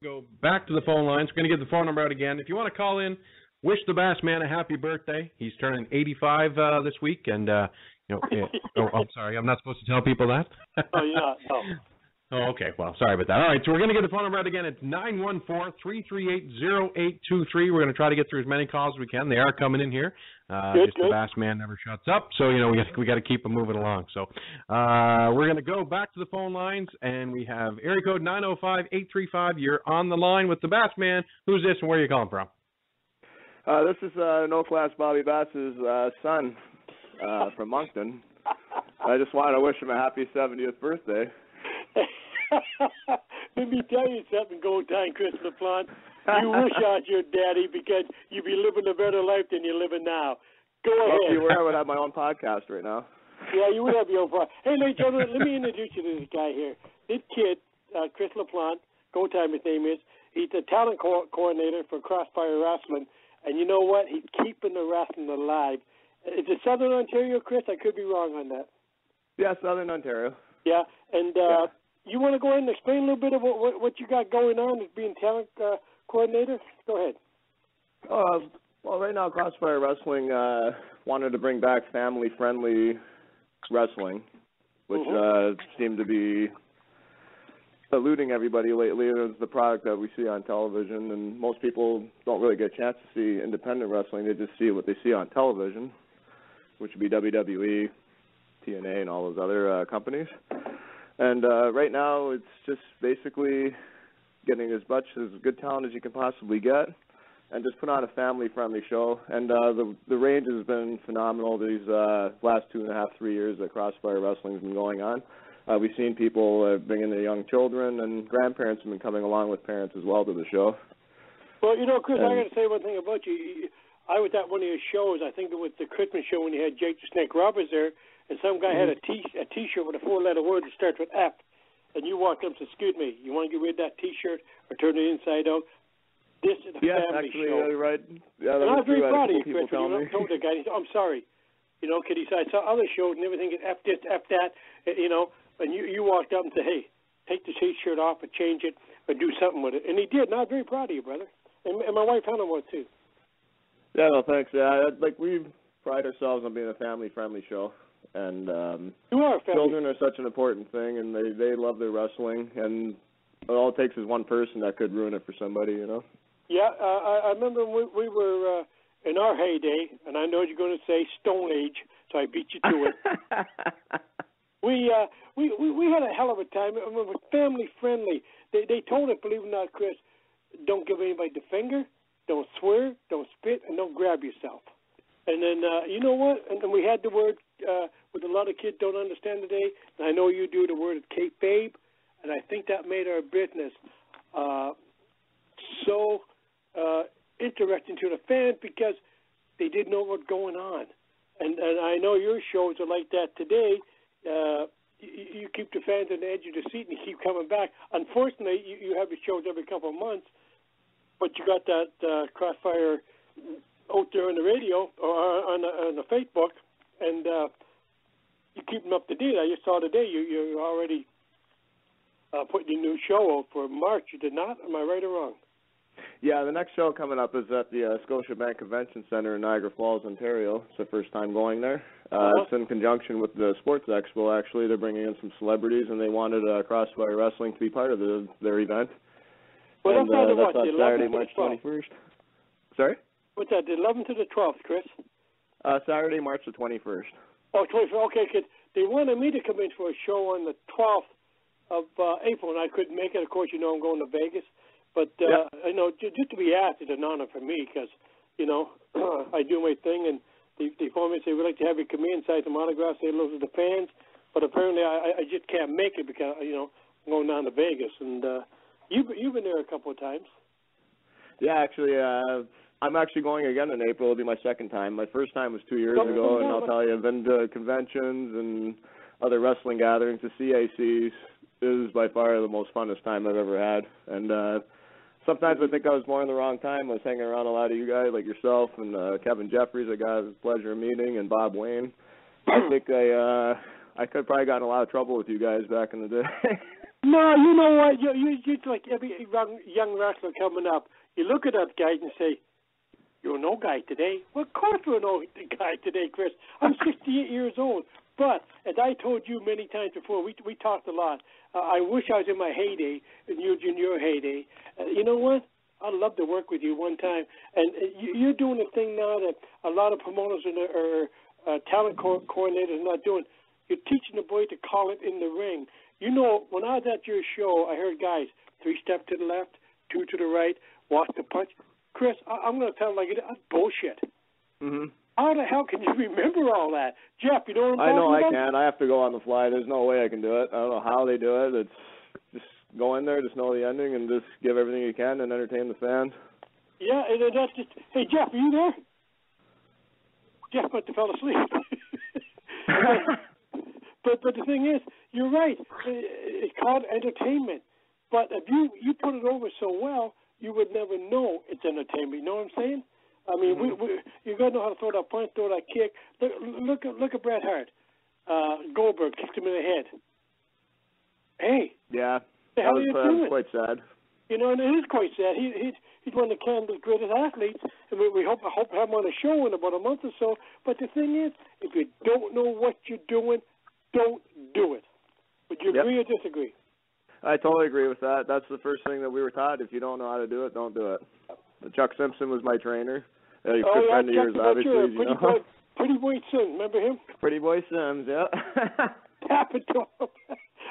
Go back to the phone lines. We're going to get the phone number out again. If you want to call in, wish the Bass Man a happy birthday. He's turning 85 this week, and I'm sorry, I'm not supposed to tell people that. Oh, yeah, no. Oh, okay. Well, sorry about that. All right, so we're going to get the phone number out again. It's 914-338-0823. We're going to try to get through as many calls as we can. They are coming in here. Good. The Bass Man never shuts up, so we got to keep them moving along. So we're going to go back to the phone lines, and we have area code 905-835. You're on the line with the Bass Man. Who's this, and where are you calling from? This is no-class Bobby Bass's son from Moncton. I just wanted to wish him a happy 70th birthday. Let me tell you something, Gold Time Chris LaPlante. You wish I was your daddy because you'd be living a better life than you're living now. Go ahead. If you were, I would have my own podcast right now. Yeah, you would have your own podcast. Hey, ladies and gentlemen, let me introduce you to this guy here. This kid, Chris LaPlante, Gold Time his name is, he's the talent coordinator for Crossfire Wrestling. And you know what? He's keeping the wrestling alive. Is it Southern Ontario, Chris? I could be wrong on that. Yeah, Southern Ontario. Yeah, and you want to go ahead and explain a little bit of what you got going on as being talent coordinator? Go ahead. Well, right now, Crossfire Wrestling wanted to bring back family-friendly wrestling, which seemed to be eluding everybody lately. It's the product that we see on television, and most people don't really get a chance to see independent wrestling. They just see what they see on television, which would be WWE, TNA, and all those other companies. And right now, it's just basically getting as much as good talent as you can possibly get, and just put on a family-friendly show. And the range has been phenomenal these last 2.5, 3 years that Crossfire Wrestling has been going on. We've seen people bringing their young children, and grandparents have been coming along with parents as well to the show. Well, Chris, I got to say one thing about you. I was at one of your shows. I think it was the Christmas show when you had Jake the Snake Roberts there, and some guy had a T-shirt with a 4-letter word that starts with F, and you walked up and said, "Excuse me, you want to get rid of that T-shirt or turn it inside out?" This is a family actually, show. Right. Yeah, and I was very proud of you, Chris, when you told the guy, he said, "I'm sorry." Because he said, I saw other shows and everything get F this, F that, and you walked up and said, "Hey, take the T-shirt off and change it or do something with it." And he did, and I was very proud of you, brother. And my wife Hannah was too. Yeah, no, thanks. Yeah, we pride ourselves on being a family-friendly show. And you are children are such an important thing, and they love their wrestling, and all it takes is one person that could ruin it for somebody, Yeah, I remember when we were in our heyday, and I know you're going to say Stone Age, so I beat you to it. We had a hell of a time. We were family friendly. They told us, believe it or not, Chris, don't give anybody the finger, don't swear, don't spit, and don't grab yourself. And then you know what? And then we had the word, what a lot of kids don't understand today, and I know you do, the word kayfabe, and I think that made our business so interesting to the fans because they didn't know what was going on. And I know your shows are like that today. You keep the fans on the edge of the seat and you keep coming back. Unfortunately, you have your shows every couple of months, but you got that Crossfire out there on the radio or on the Facebook, and you keep them up to date. I just saw today you're already putting your new show out for March. You did not? Am I right or wrong? Yeah, the next show coming up is at the Scotiabank Convention Center in Niagara Falls, Ontario. It's the first time going there. It's in conjunction with the Sports Expo, actually. They're bringing in some celebrities, and they wanted Crossfire Wrestling to be part of their event. Well, and, that's on Saturday, March 21st. Sorry? What's that, the 11th to the 12th, Chris? Saturday, March the 21st. Oh, 21st. Okay, kid. They wanted me to come in for a show on the 12th of April, and I couldn't make it. Of course, I'm going to Vegas. But, just to be asked is an honor for me because, I do my thing, and they phone me and say, we'd like to have you come in, sign some autographs, say hello to the fans. But apparently I just can't make it because, I'm going down to Vegas. And you've been there a couple of times. Yeah, actually, I'm actually going again in April. It'll be my second time. My first time was 2 years ago, and I'll tell you, I've been to conventions and other wrestling gatherings. The CACs is by far the most funnest time I've ever had. And sometimes I think I was more in the wrong time. I was hanging around a lot of you guys, like yourself and Kevin Jeffries, I got the pleasure of meeting, and Bob Wayne. I think I could have probably gotten in a lot of trouble with you guys back in the day. No, you know what? You like every young wrestler coming up. You look at that guy and say, "You're no guy today." Well, of course we're no guy today, Chris. I'm 68 years old. But as I told you many times before, we talked a lot. I wish I was in my heyday and you're in your heyday. You know what? I'd love to work with you one time. And you're doing a thing now that a lot of promoters or talent coordinators are not doing. You're teaching the boy to call it in the ring. You know, when I was at your show, I heard guys, 3 steps to the left, 2 to the right, watch the punch. Chris, I'm going to tell you like it is. That's bullshit. Mm-hmm. How the hell can you remember all that? Jeff, you know what I'm talking about? I know I can. I have to go on the fly. There's no way I can do it. I don't know how they do it. It's just go in there, just know the ending, and just give everything you can and entertain the fans. Yeah, and that's just, hey, Jeff, are you there? Jeff must have fell asleep. But the thing is, you're right. It's called entertainment. But if you put it over so well, you would never know it's entertainment. You know what I'm saying? I mean, you got to know how to throw that punch, throw that kick. Look at Bret Hart. Goldberg kicked him in the head. Hey. Yeah. The hell are you doing? Quite sad. You know, and it is quite sad. He's one of Canada's greatest athletes, and we hope to have him on a show in about a month or so. But the thing is, if you don't know what you're doing, don't do it. Would you agree or disagree? I totally agree with that. That's the first thing that we were taught. If you don't know how to do it, don't do it. Chuck Simpson was my trainer. Good friend of yours, obviously. Pretty Boy Sims, remember him? Pretty Boy Sims, yeah. Tap it to him.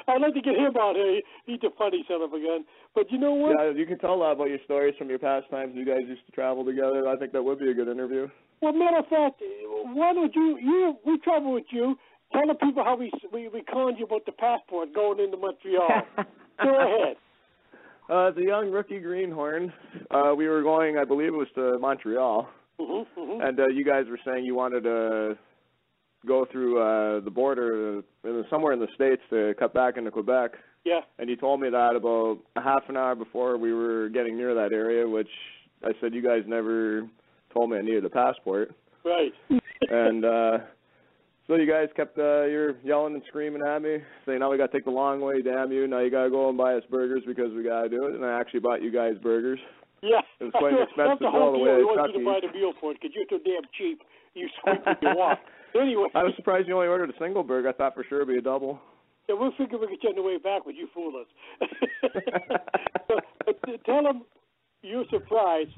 I'd like to get him out here. He's a funny son of a gun. But you know what? Yeah, you can tell a lot about your stories from your past times. You guys used to travel together. I think that would be a good interview. Well, matter of fact, why don't we travel with you. Tell the people how we conned you about the passport going into Montreal. Go ahead. As a young rookie greenhorn, we were going, I believe it was to Montreal. And you guys were saying you wanted to go through the border somewhere in the States to cut back into Quebec. Yeah. And you told me that about a half an hour before we were getting near that area, which I said you guys never told me I needed a passport. Right. And so you guys kept you're yelling and screaming at me, saying, now we got to take the long way, damn you. Now you got to go and buy us burgers because we got to do it. And I actually bought you guys burgers. Yeah. It was quite expensive to go all the way to Chucky's. I want you to buy the meal for it because you're so damn cheap. You squeak when you walk. Anyway. I was surprised you only ordered a single burger. I thought for sure it would be a double. Yeah, we'll figure we could get on the way back, but you fool us. but tell them you're surprised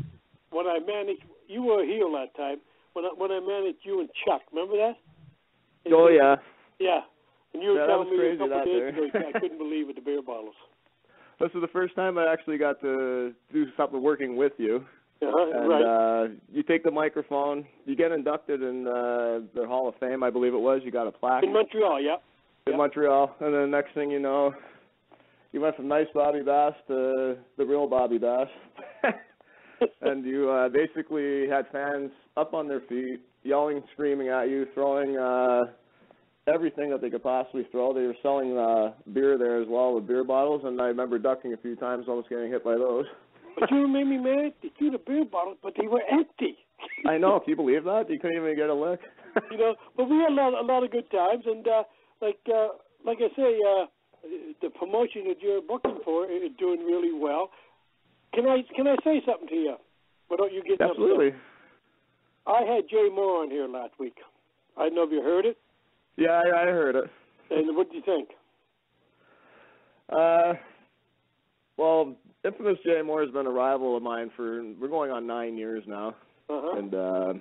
when I managed, you were a heel that time, when I managed you and Chuck. Remember that? Oh, yeah. Yeah. And you were telling me a couple of days ago, I couldn't believe it, the beer bottles. This is the first time I actually got to do something working with you. And right. You take the microphone, you get inducted in the Hall of Fame, I believe it was. You got a plaque. In Montreal, yeah. In Montreal. And then the next thing you know, you went from nice Bobby Bass to the real Bobby Bass. And you basically had fans up on their feet, yelling, screaming at you, throwing everything that they could possibly throw. They were selling beer there as well with beer bottles, and I remember ducking a few times, almost getting hit by those. But you made me mad. They threw the beer bottles, but they were empty. I know. Can you believe that? You couldn't even get a lick. But we had a lot of good times, and like I say, the promotion that you're booking for is doing really well. Can I say something to you? Without you getting Absolutely. upset? I had Jay Moore on here last week. I don't know if you heard it. Yeah, I heard it. And what do you think? Well, infamous Jay Moore has been a rival of mine we're going on 9 years now. And a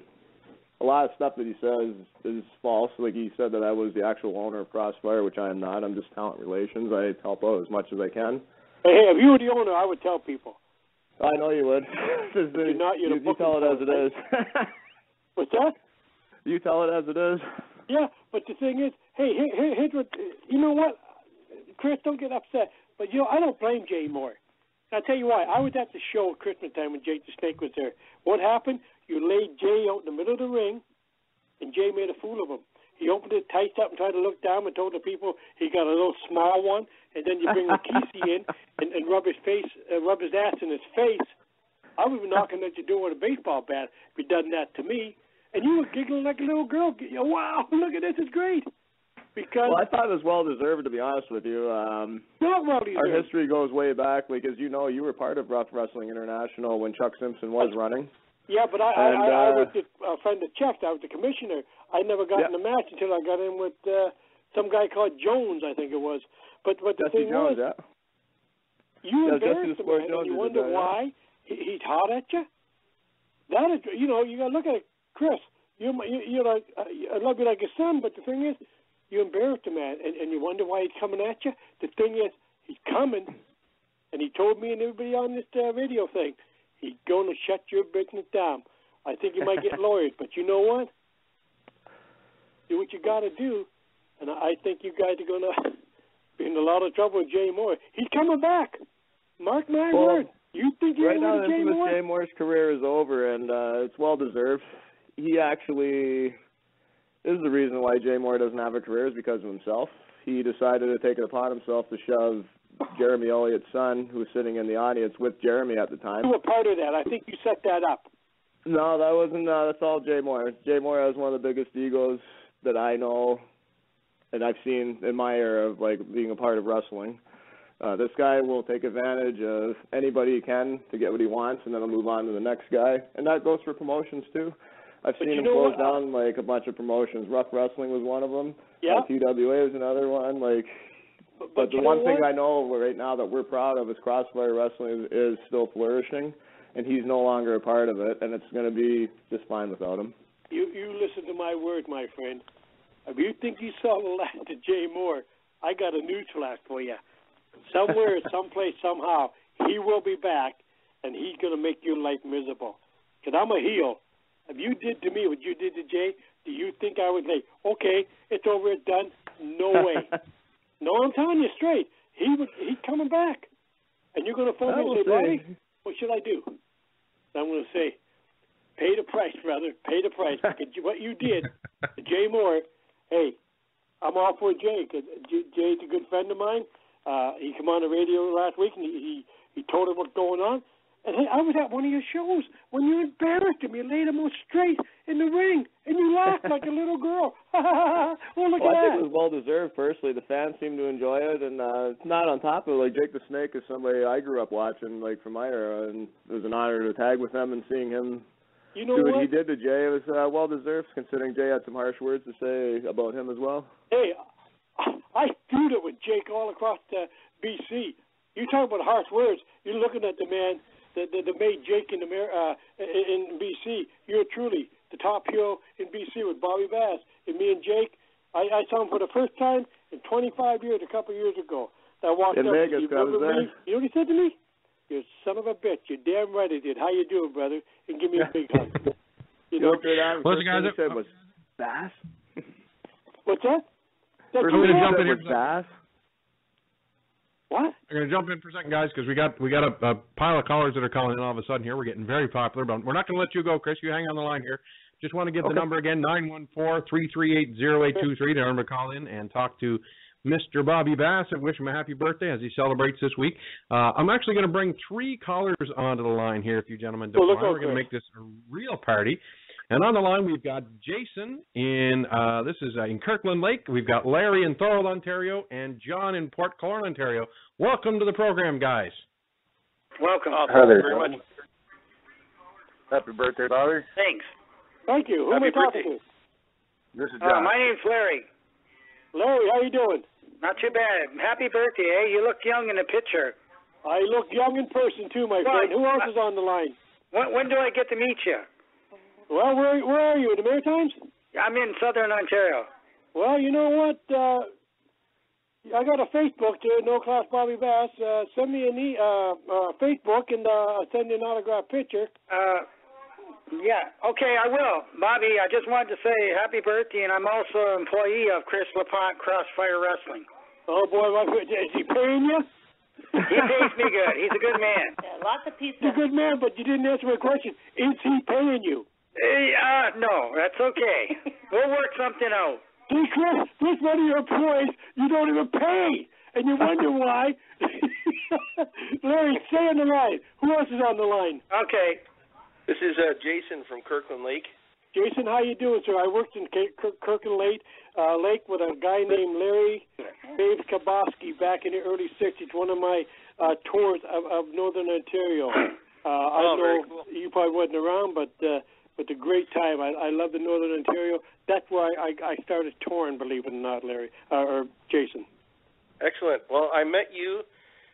lot of stuff that he says is false. Like he said that I was the actual owner of Crossfire, which I am not. I'm just talent relations. I help out as much as I can. Hey, if you were the owner, I would tell people. I know you would. You're not. You're you tell it as it is. What's that? You tell it as it is. Yeah, but the thing is, hey, here's what, you know what, Chris, don't get upset, but I don't blame Jay Moore. I'll tell you why. I was at the show at Christmas time when Jake the Snake was there. What happened? You laid Jay out in the middle of the ring, and Jay made a fool of him. He opened it tight up and tried to look down and told the people he got a little small one, and then you bring the Kesey in and rub his ass in his face. I would be knocking at your door with a baseball bat if you'd done that to me. And you were giggling like a little girl. Wow, look at this, it's great. Because I thought it was well-deserved, to be honest with you. not well-deserved. Our history goes way back. Like, as you know, you were part of Rough Wrestling International when Chuck Simpson was running. Yeah, but I was a friend of Chuck's. I was the commissioner. I never got in the match until I got in with some guy called Jones, I think it was. But the Jesse thing Jones, was, you embarrassed him, man, Jones, and you wonder why he's hot at you. That is, you got to look at it, Chris. You're like, I love you like a son, but the thing is, you embarrassed him, man, and you wonder why he's coming at you. The thing is, he's coming, and he told me and everybody on this radio thing, he's going to shut your business down. I think you might get lawyers, but you know what? Do what you got to do, and I think you guys are going to be in a lot of trouble with Jay Moore. He's coming back. Mark my word. You think you're right now, Jay Moore? Jay Moore's career is over, and it's well-deserved. He actually... This is the reason why Jay Moore doesn't have a career is because of himself. He decided to take it upon himself to shove Jeremy Elliott's son, who was sitting in the audience with Jeremy at the time. You were part of that. I think you set that up. No, that wasn't. That's all Jay Moore. Jay Moore has one of the biggest egos that I know, and I've seen in my era of like being a part of wrestling. This guy will take advantage of anybody he can to get what he wants, and then he'll move on to the next guy. And that goes for promotions too. I've seen him close down like a bunch of promotions. Rough Wrestling was one of them. Yeah. TWA was another one. Like, but the one thing I know right now that we're proud of is Crossfire Wrestling is still flourishing, and he's no longer a part of it, and it's going to be just fine without him. You listen to my word, my friend. If you think you saw the last of Jay Moore, I got a newsflash for you. Somewhere, someplace, somehow, he will be back, and he's going to make your life miserable. Because I'm a heel. If you did to me what you did to Jay, do you think I would say, okay, it's over, it's done? No way. No, I'm telling you straight. He's coming back. And you're going to phone me and say, Bobby, what should I do? And I'm going to say, pay the price, brother. Pay the price. Because what you did to Jay Moore, hey, I'm all for Jay. Because Jay's a good friend of mine. He came on the radio last week, and he told him what's going on. And hey, I was at one of your shows when you embarrassed him. You laid him all straight in the ring, and you laughed like a little girl. Well, look at that. I think it was well-deserved, personally. The fans seem to enjoy it, and it's not on top of it. Like, Jake the Snake is somebody I grew up watching, like, from my era, and it was an honor to tag with him and seeing him do what he did to Jay. It was well-deserved, considering Jay had some harsh words to say about him as well. Hey, I feud it with Jake all across BC. You talk about harsh words. You're looking at the man that made Jake in BC. You're truly the top hero in BC with Bobby Bass. And me and Jake, I saw him for the first time in 25 years, a couple of years ago. I walked in up Vegas, you know what he said to me? You son of a bitch. You're damn right I did. How you doing, brother? And give me a big hug. You know? What's the guy that said was Bass? What's that? We're going to jump in here. Bass? What? We're going to jump in for a second, guys, because we got a pile of callers that are calling in all of a sudden here. We're getting very popular, but we're not going to let you go, Chris. You hang on the line here. Just want to give the number again, 914-338-0823, the number to call in and talk to Mr. Bobby Bass and wish him a happy birthday as he celebrates this week. I'm actually going to bring 3 callers onto the line here, if you gentlemen don't mind. We're going to make this a real party. And on the line, we've got Jason in Kirkland Lake. We've got Larry in Thorold, Ontario, and John in Port Colborne, Ontario. Welcome to the program, guys. Welcome. Hi there. Very much. Happy birthday, Bobby. Thanks. Thank you. Who am I talking to? This is John. My name's Larry. Larry, how you doing? Not too bad. Happy birthday, eh? You look young in the picture. I look young in person, too, my friend. Who else is on the line? When do I get to meet you? Well, where are you, in the Maritimes? I'm in southern Ontario. Well, you know what? I got a Facebook there, No Class Bobby Bass. Send me a Facebook, and I'll send you an autographed picture. Yeah, okay, I will. Bobby, I just wanted to say happy birthday, and I'm also an employee of Chris LaPlante Crossfire Wrestling. Oh, boy, is he paying you? He pays me good. He's a good man. Yeah, lots of people. He's a good man, but you didn't answer my question. Is he paying you? No, that's okay. We'll work something out. See, Chris, this one of your employees you don't even pay, and you wonder why. Larry, stay on the line. Who else is on the line? Okay. This is Jason from Kirkland Lake. Jason, how you doing, sir? I worked in Kirkland Lake with a guy named Larry Dave Kaboski back in the early 60s, one of my tours of Northern Ontario. I know cool. You probably wasn't around, but a great time. I love the Northern Ontario. That's why I started touring, believe it or not, Larry, or Jason. Excellent. Well, I met you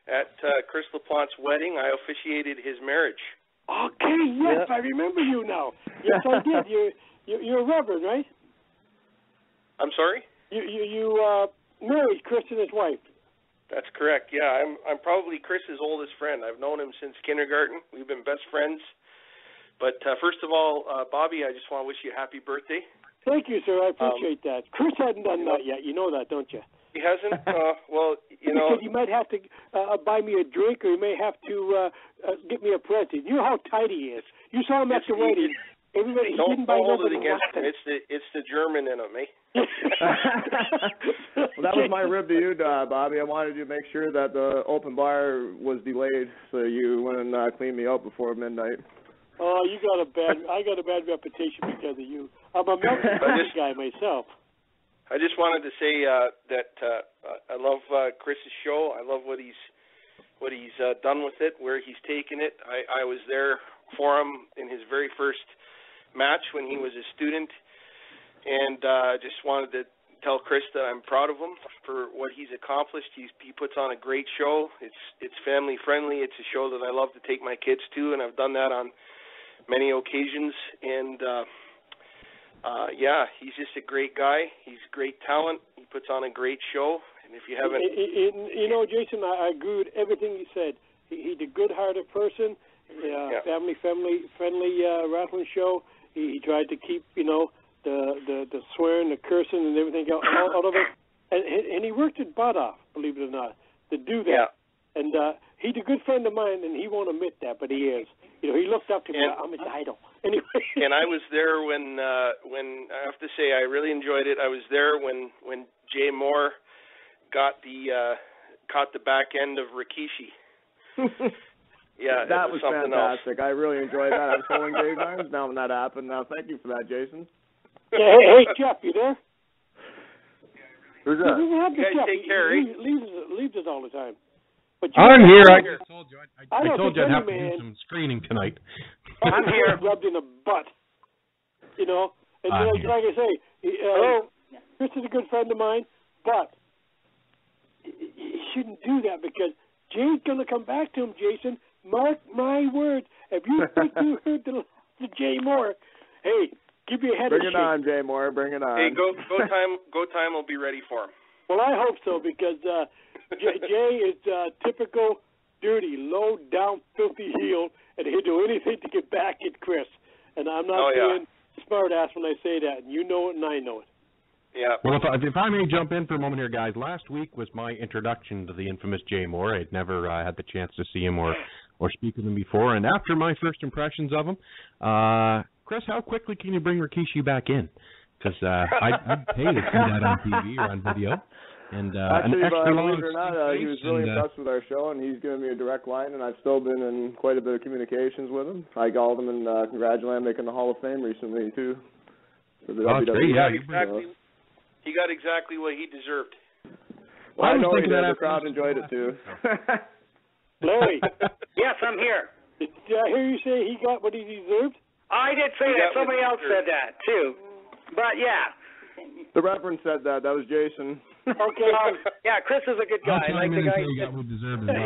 at Chris LaPlante's wedding. I officiated his marriage. Okay, yes, I remember you now. Yes, I did. You're a reverend, right? I'm sorry? You married Chris and his wife. That's correct. Yeah, I'm probably Chris's oldest friend. I've known him since kindergarten. We've been best friends. But first of all, Bobby, I just want to wish you a happy birthday. Thank you, sir. I appreciate that. Chris hadn't done that yet. You know that, don't you? He hasn't? Well, you know. Because you might have to buy me a drink, or you may have to get me a present. You know how tight he is. You saw him at the wedding. Everybody, don't hold it against him. It's the German in him, eh? Well, that was my rib to you, Bobby. I wanted you to make sure that the open bar was delayed so you wouldn't clean me out before midnight. Oh, I got a bad reputation because of you. I'm a Melton guy myself. I just wanted to say that I love Chris's show. I love what he's done with it, where he's taken it. I was there for him in his very first match when he was a student, and I just wanted to tell Chris that I'm proud of him for what he's accomplished. He puts on a great show. It's family friendly. It's a show that I love to take my kids to, and I've done that on many occasions. And yeah, he's just a great guy. He's great talent. He puts on a great show. And if you haven't, you know, Jason, I agree with everything you said. He's a good-hearted person. Family friendly wrestling show. He tried to keep, you know, the swearing, the cursing, and everything out of it. And he worked his butt off, believe it or not, to do that. Yeah. And he's a good friend of mine, and he won't admit that, but he is. You know, he looked up to me. I'm his idol. Anyway. And I was there when I have to say I really enjoyed it. I was there when Jay Moore caught the back end of Rikishi. Yeah, that was something fantastic. Else. I really enjoyed that. I was holding Jay's arms now when that happened. Now, thank you for that, Jason. Yeah, hey, Jeff, you there? Who's that? You guys take care. Leaves us all the time. But I'm here. I told you. I told you I'd have to do some screening tonight. I'm here, rubbed in the butt. You know, and like I say, Chris is a good friend of mine, but you shouldn't do that because Jay's going to come back to him, Jason. Mark my words. If you think you heard the Jay Moore, hey, give me a head. Bring it on, Jay Moore. Bring it on. Hey, go time will be ready for him. Well, I hope so because Jay is typical, dirty, low down, filthy heel, and he'll do anything to get back at Chris. And I'm not being smart ass when I say that, and you know it, and I know it. Yeah. Well, if I may jump in for a moment here, guys, last week was my introduction to the infamous Jay Moore. I'd never had the chance to see him or speak with him before. And after my first impressions of him, Chris, how quickly can you bring Rikishi back in? Because I'd pay to see that on TV or on video. And actually, an extra believe it or not, he was really impressed with our show, and he's given me a direct line, and I've still been in quite a bit of communications with him. I called him and congratulated him making the Hall of Fame recently, too. For the WWE. Yeah, he got exactly what he deserved. Well, I know he did. The crowd enjoyed it, too. Larry. Yes, I'm here. Did I hear you say he got what he deserved? I did say that. Somebody else said that, too. But, yeah. The Reverend said that. That was Jason. Okay. Yeah, Chris is a good guy. Like the guy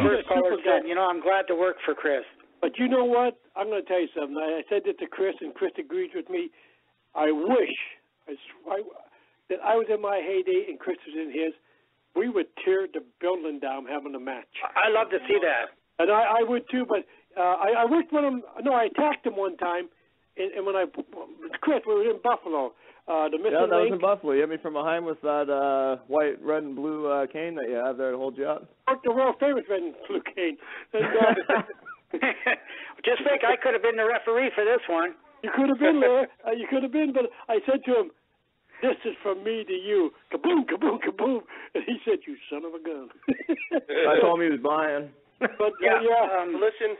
first caller said, you know, I'm glad to work for Chris. But you know what? I'm going to tell you something. I said that to Chris, and Chris agrees with me. I wish that I was in my heyday and Chris was in his. We would tear the building down having a match. I love to see that. And I would too, but I worked with him. No, I attacked him one time, and when Chris, we were in Buffalo. The Missing that Link. was in Buffalo. You hit me from behind with that white, red, and blue cane that you have there to hold you up. The world famous red and blue cane. And, just think, I could have been the referee for this one. You could have been there. You could have been, but I said to him, "This is from me to you." Kaboom, kaboom, kaboom. And he said, "You son of a gun." I told him he was lying. But listen,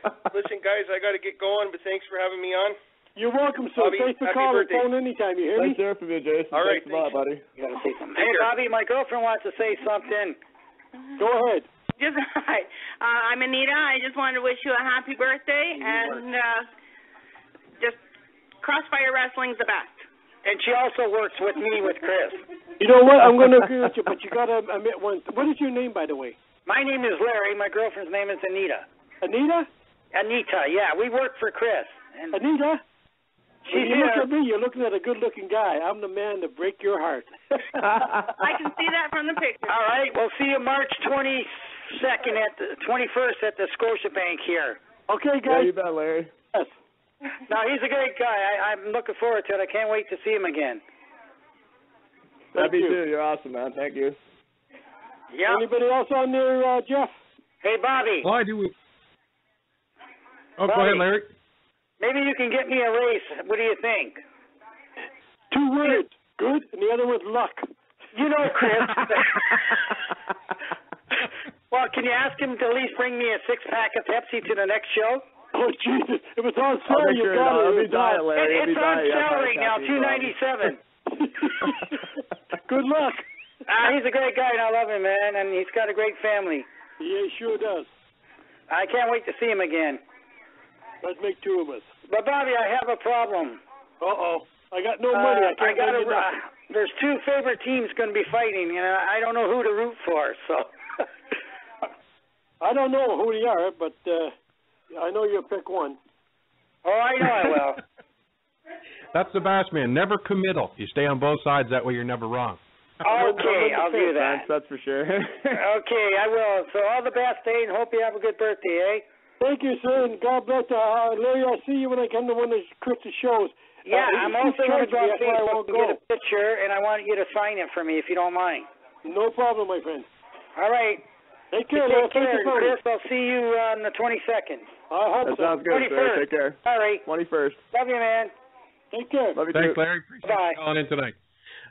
guys, I got to get going. But thanks for having me on. You're welcome, sir. Bobby, Thanks for happy calling. birthday. Phone anytime. You hear me? Nice to hear from you, Jason. All right, thanks a lot, buddy. You got to say something. Hey, Bobby, my girlfriend wants to say something. Go ahead. Just hi. I'm Anita. I just wanted to wish you a happy birthday, and just Crossfire Wrestling's the best. And she also works with me with Chris. You know what? I'm going to agree with you, but you got to admit one. What is your name, by the way? My name is Larry. My girlfriend's name is Anita. Anita? Anita, yeah. We work for Chris. And Anita? she's When you look here. at me, you're looking at a good-looking guy. I'm the man to break your heart. I can see that from the picture. All right, we'll see you March 22nd at the 21st at the Scotiabank here. Okay, Yeah, guys. you bet, Larry. Yes. No, he's a great guy. I'm looking forward to it. I can't wait to see him again. Thank Me you. too. You're awesome, man. Thank you. Yeah. Anybody else on there, Jeff? Hey, Bobby. Well, I do. Oh, go Bobby. ahead, Larry. Maybe you can get me a race. What do you think? 2 words. Good, and the other one's luck. You know, Chris. Well, can you ask him to at least bring me a 6-pack of Pepsi to the next show? Oh, Jesus. If it's on I'll sale, make you sure got it'll it. be diet, Larry. It'll It's be on diet. sale Yeah, right now, caffeine $2.97. Good luck. He's a great guy, and I love him, man, and he's got a great family. Yeah, he sure does. I can't wait to see him again. Let's make 2 of us. But, Bobby, I have a problem. Uh-oh. I got no money. I can't gotta, bring you nothing. there's 2 favorite teams going to be fighting, and I don't know who to root for, so. I don't know who they are, but I know you'll pick one. Oh, I know I will. That's the Bass Man. Never committal. You stay on both sides. That way you're never wrong. Okay, I'll do that. Thanks, that's for sure. Okay, I will. So all the best, eh, and hope you have a good birthday, eh? Thank you, sir, and God bless. Larry, I'll see you when I come to one of Chris's shows. Yeah, I'm also going to go on that's why I Facebook won't and get go. a picture, and I want you to sign it for me if you don't mind. No problem, my friend. All right. Take care, Larry. Take care, Thank you, Chris. I'll see you on the 22nd. I hope That so. sounds good, 21st. sir. Take care. All right. 21st. Love you, man. Take care. Love you Thanks, too. Larry. Appreciate Bye. you calling in tonight.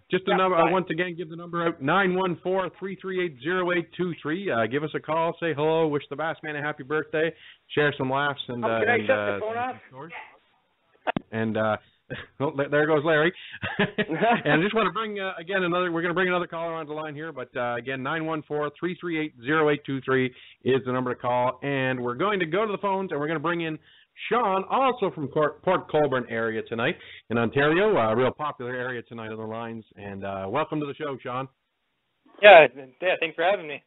Just a Yeah, number. bye. Once again, give the number out, 914-338-0823. Give us a call, say hello, wish the Bass Man a happy birthday, share some laughs, and Can I shut the phone off? well, there goes Larry. And I just want to bring again we're going to bring another caller onto the line here, but again, 914-338-0823 is the number to call, and we're going to go to the phones, and we're going to bring in Sean, also from Port Colborne area tonight in Ontario, a real popular area tonight on the lines, and welcome to the show, Sean. Yeah, thanks for having me.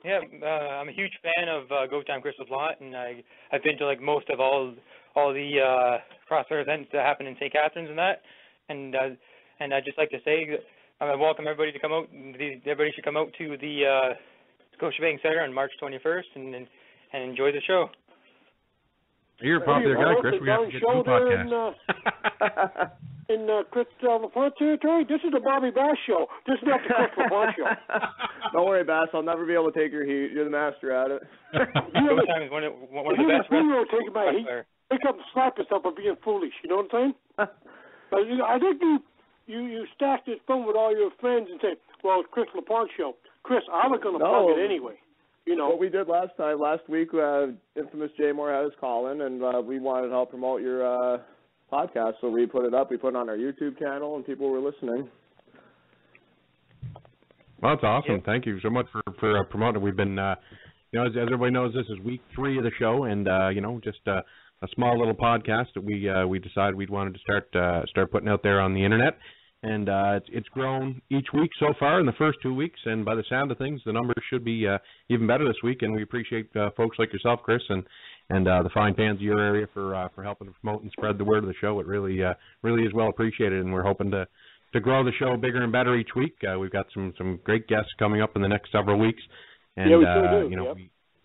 Yeah, I'm a huge fan of Go Time Chris LaPlante, and I've been to like most of all the Crossfire events that happen in St. Catharines and that, and I'd just like to say I welcome everybody to come out. Everybody should come out to the Scotiabank Center on March 21st and enjoy the show. You're a popular guy, Chris. We have to get two podcasts. In Chris LaPlante territory, this is the Bobby Bass show. This is not the Chris LaPlante show. Don't worry, Bass. I'll never be able to take your heat. You're the master at it. Go Time is one of the best wrestlers. Take my heat. Pick up and slap yourself for being foolish. You know what I'm saying? But I think you stack this phone with all your friends and say, "Well, it's Chris LaPlante show." Chris, I was going to plug it anyway. You know what we did last week. Infamous Jay Moore had us calling, and we wanted to help promote your podcast, so we put it up. We put it on our YouTube channel, and people were listening. Well, that's awesome. Yep. Thank you so much for promoting. We've been, as everybody knows, this is week 3 of the show, and just a small little podcast that we decided we wanted to start putting out there on the internet. And it's grown each week so far in the first 2 weeks, and by the sound of things, the numbers should be even better this week. And we appreciate folks like yourself, Chris, and the fine fans of your area for helping to promote and spread the word of the show. It really is well appreciated, and we're hoping to grow the show bigger and better each week. We've got some great guests coming up in the next several weeks, and we sure do.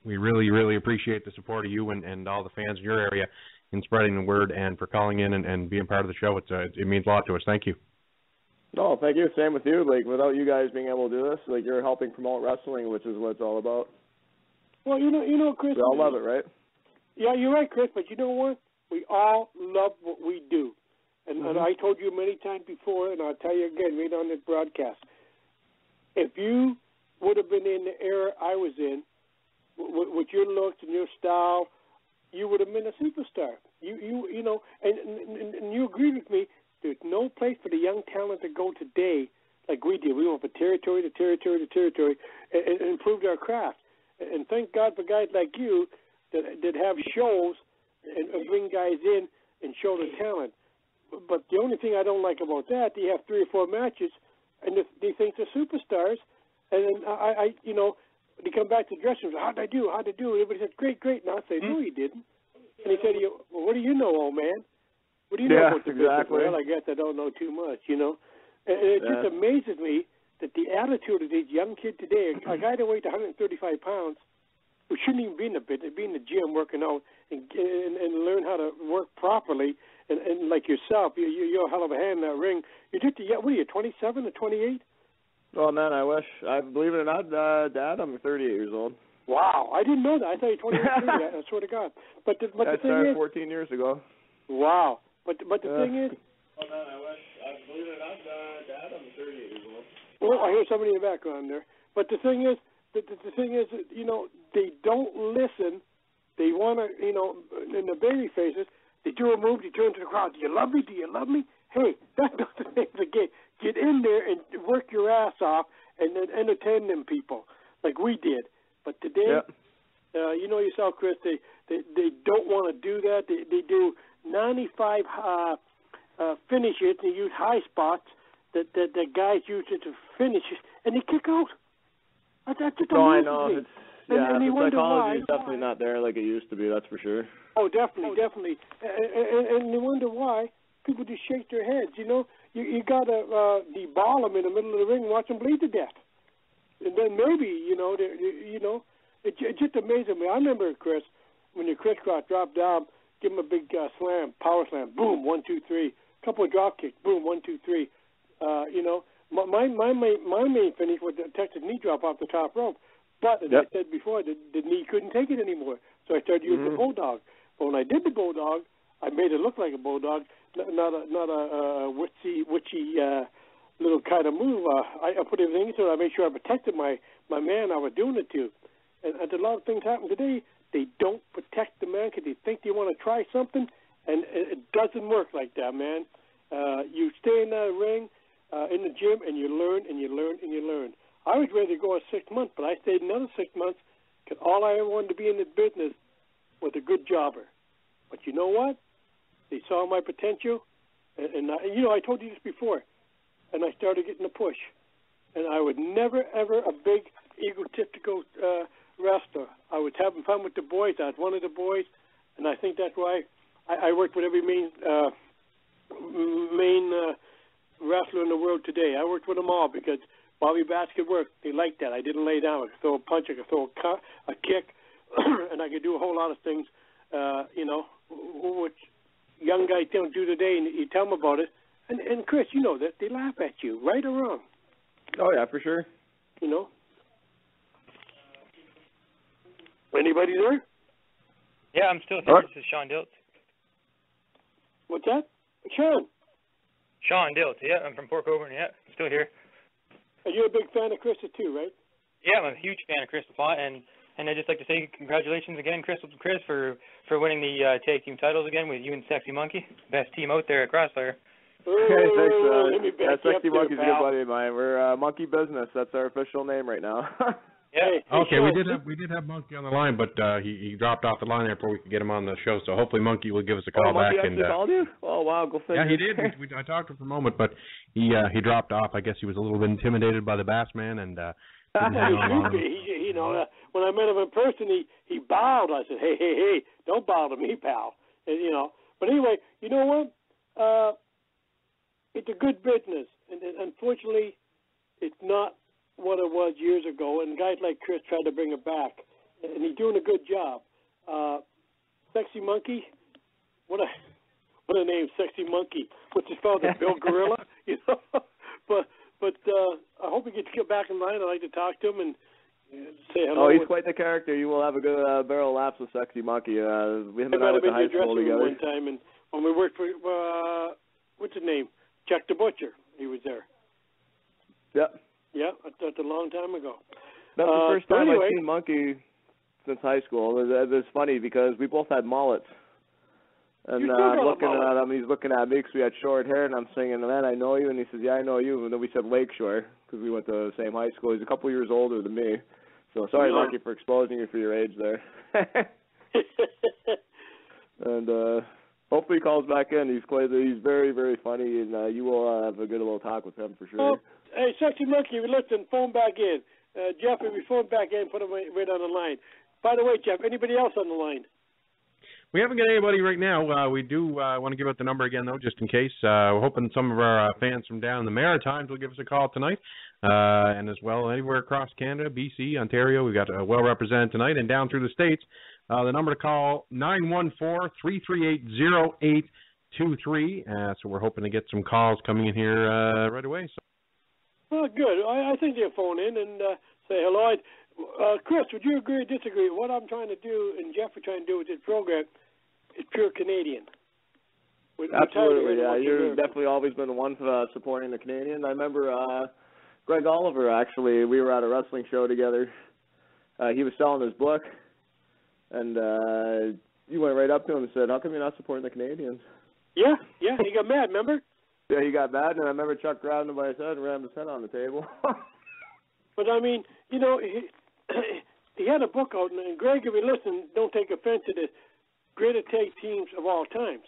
We really appreciate the support of you and all the fans in your area in spreading the word and for calling in and being part of the show. It means a lot to us. Thank you. No, thank you. Same with you. Like, without you guys being able to do this, like, you're helping promote wrestling, which is what it's all about. Well, you know, Chris. We all love it, right? Yeah, you're right, Chris. But you know what? We all love what we do, and I told you many times before, and I'll tell you again, right on this broadcast. If you would have been in the era I was in, with your looks and your style, you would have been a superstar. You know, and you agreed with me. There's no place for the young talent to go today like we did. We went from territory to territory to territory and improved our craft. And thank God for guys like you that have shows and bring guys in and show the talent. But the only thing I don't like about that, they have 3 or 4 matches, and they think they're superstars. And then I you know, they come back to the dressing room. How'd I do? Everybody said, great. And I say, no, you didn't. And he said, well, what do you know, old man? What do you know about the business? Well, I guess I don't know too much, you know. And it just amazes me that the attitude of these young kids today, a guy that weighs 135 pounds, who shouldn't even be in the gym working out and learn how to work properly, and like yourself, you're a hell of a hand in that ring. You're just, what are you, 27 or 28? Oh, man, I wish. I believe it or not, Dad, I'm 38 years old. Wow, I didn't know that. I thought you were 28. I swear to God. But the thing started is, 14 years ago. Wow. But the thing is, oh, man, I wish. I believe it or not, Dad, I'm 38 years old. Well, I hear somebody in the background there. But the thing is, you know, they don't listen. They want to, you know, in the baby faces, they do a move, they turn to the crowd. Do you love me? Do you love me? Hey, that's not the name of the game. Get in there and work your ass off and then entertain them people like we did. But today, you know yourself, Chris, they don't want to do that. They do 95 finishes and use high spots that guys use to finish and they kick out. That's just I know. Me. And the psychology is definitely not there like it used to be, that's for sure. Oh, definitely. And you wonder why people just shake their heads, you know. You got to deball them in the middle of the ring and watch them bleed to death. And then maybe, you know, it just amazes me. I remember, Chris, when your crisscross dropped down, give him a big slam, power slam, boom, 1, 2, 3. Couple of drop kicks, boom, 1, 2, 3. You know, my main finish was the Texas knee drop off the top rope. But as I said before, the knee couldn't take it anymore, so I started using the bulldog. But when I did the bulldog, I made it look like a bulldog, not a witchy little kind of move. I put everything into it. I made sure I protected my man I was doing it to. And a lot of things happen today. They don't protect the man because they think they want to try something, and it doesn't work like that, man. You stay in that ring, in the gym, and you learn and you learn and you learn. I was ready to go at 6 months, but I stayed another 6 months because all I ever wanted to be in this business was a good jobber. But you know what? They saw my potential, and you know, I told you this before, and I started getting a push. And I was never, ever a big, egotistical wrestler. I was having fun with the boys. I was one of the boys, and I think that's why I worked with every main wrestler in the world today. I worked with them all because Bobby Bass could work. They liked that. I didn't lay down. I could throw a punch. I could throw a kick, and I could do a whole lot of things, you know, which young guys don't do today, and you tell them about it. And Chris, you know that. They laugh at you, right or wrong. Oh, yeah, for sure. You know? Anybody there? Yeah, I'm still here. This is Sean Diltz. What's that? Sean. Sean Diltz, yeah. I'm from Port Colborne, yeah. I'm still here. And you're a big fan of Chris's too, right? Yeah, I'm a huge fan of Chris LaPlante, and I'd just like to say congratulations again, Chris, for winning the tag team titles again with you and Sexy Monkey. Best team out there at Crossfire. Oh, thanks, Sexy Monkey's a good buddy of mine. We're Monkey Business. That's our official name right now. Yeah. Okay, we did have Monkey on the line, but he dropped off the line there before we could get him on the show. So hopefully Monkey will give us a call back. Monkey actually called you? Oh wow, go figure. Yeah, he did. I talked to him for a moment, but he dropped off. I guess he was a little bit intimidated by the Bass Man, and you know, when I met him in person, he bowed. I said, hey, don't bow to me, pal. And, you know, but anyway, you know what? It's a good business, and unfortunately, it's not what it was years ago, and guys like Chris tried to bring it back, and he's doing a good job. Sexy Monkey, what a name, Sexy Monkey. What's his father, Bill Gorilla? You know, but I hope he gets to get back in line. I'd like to talk to him and say hello. Oh, he's quite the character. You will have a good barrel of laughs with Sexy Monkey. We him and I went to high school together. One time, and when we worked for what's his name, Chuck the Butcher, he was there. Yep. Yeah, that's a long time ago. That's the first time I've seen Monkey since high school. It's funny because we both had mullets. And I'm looking at him, he's looking at me because we had short hair, and I'm saying, man, I know you. And he says, yeah, I know you. And then we said Lakeshore because we went to the same high school. He's a couple years older than me. So sorry, Marky, for exposing you for your age there. And hopefully he calls back in. He's very, very funny, and you will have a good little talk with him for sure. Oh, hey, Sexy Monkey, if you listen, phone back in. Jeff, if you phone back in, put him right on the line. By the way, Jeff, anybody else on the line? We haven't got anybody right now. We do want to give out the number again, though, just in case. We're hoping some of our fans from down in the Maritimes will give us a call tonight. And as well, anywhere across Canada, BC, Ontario, we've got well represented tonight. And down through the States, the number to call, 914-338-0823. So we're hoping to get some calls coming in here right away. So. Well, good. I think they'll phone in and say hello. Chris, would you agree or disagree? What I'm trying to do, and Jeff are trying to do with this program, is pure Canadian. Absolutely, yeah. You've definitely always been the one for supporting the Canadian. I remember Greg Oliver, actually, we were at a wrestling show together. He was selling his book, and you went right up to him and said, how come you're not supporting the Canadians? Yeah, he got mad, remember? Yeah, he got mad, and I remember Chuck grabbed him by his head and rammed his head on the table. But, I mean, you know, he had a book out, and Greg, if you listen, don't take offense to this, greatest tag teams of all times.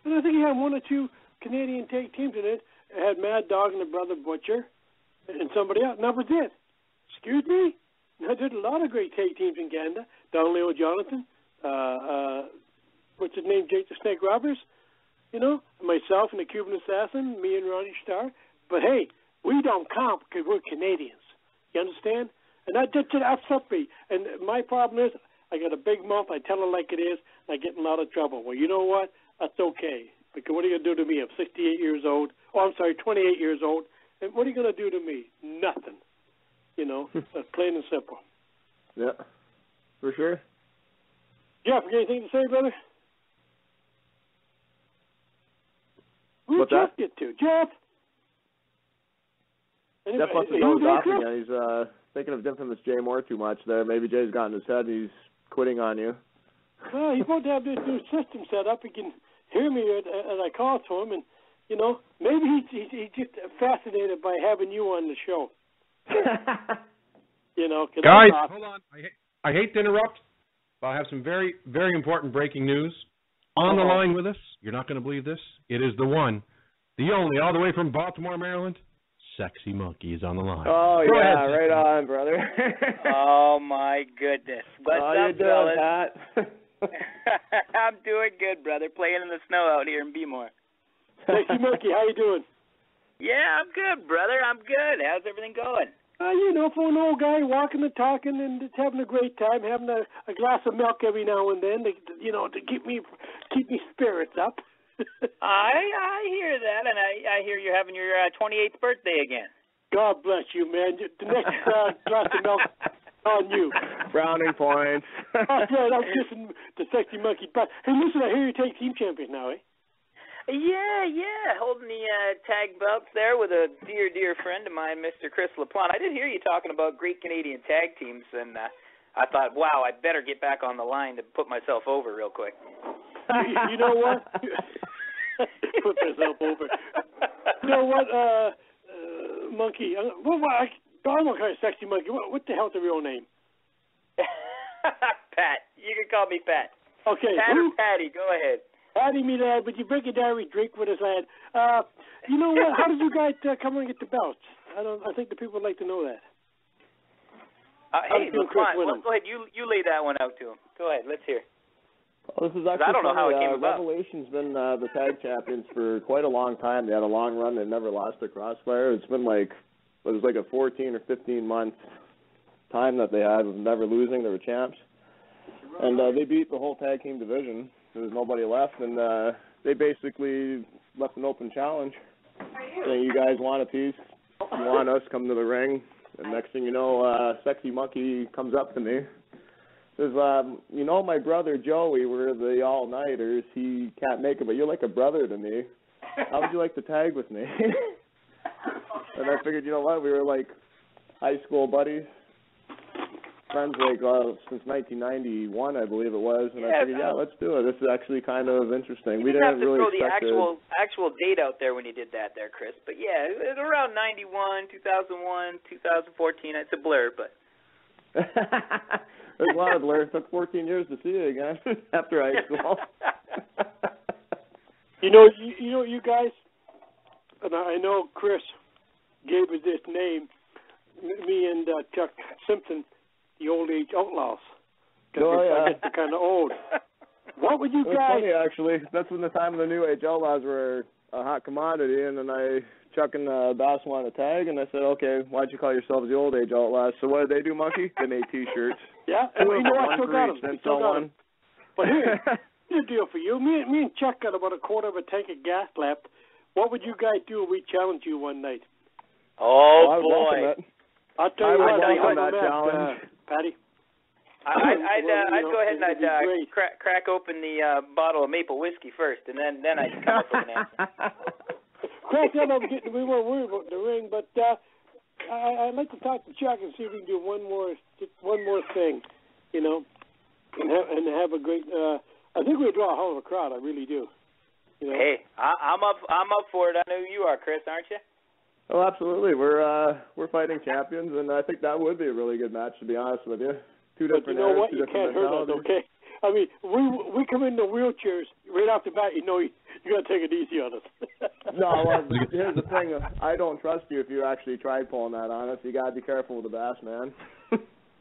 And I think he had one or two Canadian tag teams in it. It had Mad Dog and the Brother Butcher and somebody else. And that was it. Excuse me? Now, there's a lot of great tag teams in Canada. Don Leo Jonathan, what's his name, Jake the Snake Roberts, you know, myself and the Cuban Assassin, me and Ronnie Starr. But, hey, we don't count because we're Canadians. You understand? And that just upset me. And my problem is I got a big mouth. I tell it like it is. And I get in a lot of trouble. Well, you know what? That's okay. Because what are you going to do to me? I'm 68 years old. Oh, I'm sorry, 28 years old. And what are you going to do to me? Nothing. You know, that's plain and simple. Yeah, for sure. Jeff, you got anything to say, brother? Where'd Jeff get to? Jeff? Jeff must have dozed off again. He's thinking of Infamous Jay Moore too much there. Maybe Jay's got in his head and he's quitting on you. Well, he's supposed to have this new system set up. He can hear me as I call to him, and, you know, maybe he's just fascinated by having you on the show. You know, guys, hold on. I hate to interrupt, but I have some very, very important breaking news. On the line with us, you're not going to believe this, it is the one, the only, all the way from Baltimore, Maryland, Sexy Monkey is on the line. Oh, go yeah, ahead, right on, brother. Oh, my goodness. What's up, you doing, Pat? I'm doing good, brother. Playing in the snow out here in Bmore. Sexy Monkey, how you doing? Yeah, I'm good, brother. I'm good. How's everything going? You know, for an old guy walking and talking and just having a great time, having a glass of milk every now and then, to keep me spirits up. I hear that, and I hear you're having your 28th birthday again. God bless you, man. The next glass of milk on you. Browning points. That's right. I'm kissing the Sexy Monkey. But hey, listen, I hear you're tag team champion now, eh? Yeah, holding the tag belts there with a dear friend of mine, Mr. Chris LaPlante. I did hear you talking about great Canadian tag teams, and I thought, wow, I better get back on the line to put myself over real quick. You know what? Put myself over. You know what, Monkey? I'm kind of Sexy Monkey. What the hell's the real name? Pat. You can call me Pat. Okay. Pat or Patty, go ahead. Patty, me lad, but you break it down, we drink with us, lad. You know what? How did you guys come and get the belts? I think the people would like to know that. Hey, LaPlante, go ahead. You lay that one out to him. Go ahead. Let's hear. Well, this is actually I don't know how it came about. Revelation's been the tag champions for quite a long time. They had a long run. They never lost a Crossfire. It's been it was like a 14 or 15 month time that they had of never losing. They were champs. And they beat the whole tag team division. There was nobody left, and they basically left an open challenge. Saying, you guys want a piece? You want us? Come to the ring. And next thing you know, Sexy Monkey comes up to me. Says, you know, my brother Joey, we're the all-nighters. He can't make it, but you're like a brother to me. How would you like to tag with me? And I figured, you know what, we were like high school buddies. friends like since 1991, I believe it was, and I figured, let's do it. This is actually kind of interesting. We didn't really expect to throw the actual date out there when you did that there, Chris. But yeah, it was around 91, 2001, 2014. It's a blur, but. There's a lot of blur. It took 14 years to see it again after high school. You know, you guys, and I know Chris gave us this name, me and Chuck Simpson, the Old Age Outlaws, because I get kind of old. What would you guys? It's funny, actually. That's when the time of the New Age Outlaws were a hot commodity, and then Chuck and Bass wanted to tag, and I said, okay, why'd you call yourselves the Old Age Outlaws? So what did they do, Monkey? They made T-shirts. Yeah, and you know what? Still got them. But here's the deal for you. Me and Chuck got about a quarter of a tank of gas left. What would you guys do if we challenged you one night? Oh, boy. I'll tell you what, I that challenge. Patty. I'd go ahead and I'd crack open the bottle of maple whiskey first, and then I'd come up with an answer. Crack that up, we weren't worried about the ring, but I'd like to talk to Chuck and see if we can do one more thing, you know, and have a great. I think we'll draw a hell of a crowd. I really do. You know? Hey, I'm up for it. I know you are, Chris, aren't you? Oh, absolutely. We're fighting champions, and I think that would be a really good match, to be honest with you. Two different you know eras, what? two You different can't hurt us, okay? I mean, we come in the wheelchairs right off the bat. You know, you got to take it easy on us. No, well, here's the thing. I don't trust you if you actually tried pulling that on us. You got to be careful with the Bass, man.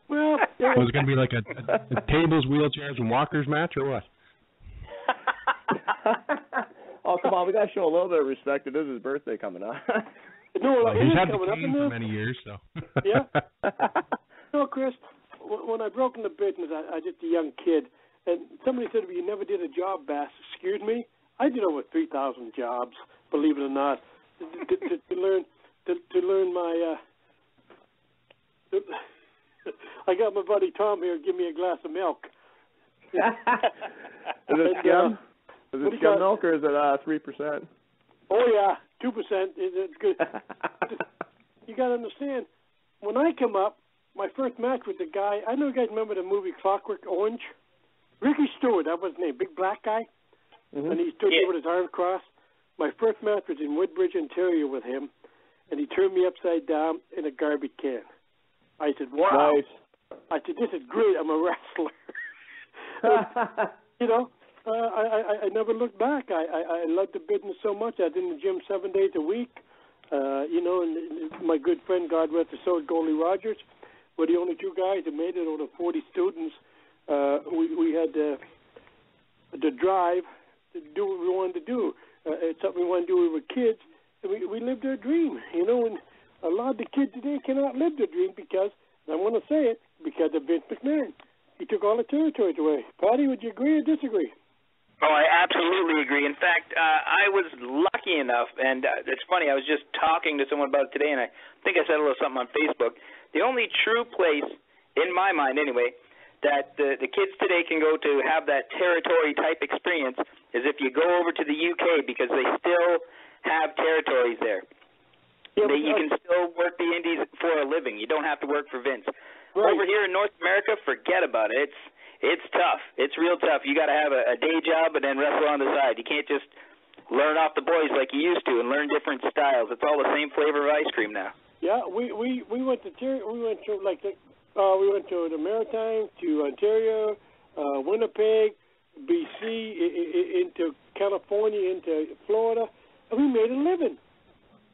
Well, was it going to be like a tables, wheelchairs, and walkers match, or what? Oh, come on. We got to show a little bit of respect. It is his birthday coming up. No, well, he's had the cane for many years, so. Yeah. No, Chris, when I broke into business, I just a young kid, and somebody said to me, "You never did a job, Bass." Excuse me? I did over 3,000 jobs, believe it or not, to learn my. I got my buddy Tom here. Give me a glass of milk. Is it skim? Is it skim milk or is it 3%? Oh yeah, 2%. It's good. You got to understand. When I come up, my first match with the guy. I know you guys remember the movie Clockwork Orange. Ricky Stewart, that was his name, big black guy, and he stood there with his arms crossed. My first match was in Woodbridge, Ontario, with him, and he turned me upside down in a garbage can. I said, "Wow!" Nice. I said, "This is great. I'm a wrestler." You know, I never looked back. I loved the business so much. I was in the gym 7 days a week. You know, and my good friend, God rest his soul, Goldie Rogers, were the only two guys that made it out of 40 students. We had the drive to do what we wanted to do. It's something we wanted to do when we were kids, and we lived our dream, you know, and a lot of the kids today cannot live their dream because, and I want to say it, because of Vince McMahon. He took all the territories away. Patty, would you agree or disagree? Oh, I absolutely agree. In fact, I was lucky enough, and it's funny, I was just talking to someone about it today, and I think I said a little something on Facebook. The only true place, in my mind anyway, that the kids today can go to have that territory-type experience is if you go over to the UK, because they still have territories there. Yeah, you can still work the indies for a living. You don't have to work for Vince. Right. Over here in North America, forget about it. It's tough. It's real tough. You got to have a day job and then wrestle on the side. You can't just learn off the boys like you used to and learn different styles. It's all the same flavor of ice cream now. Yeah, we went to we went to the Maritimes, to Ontario, Winnipeg, BC, into California, into Florida, and we made a living.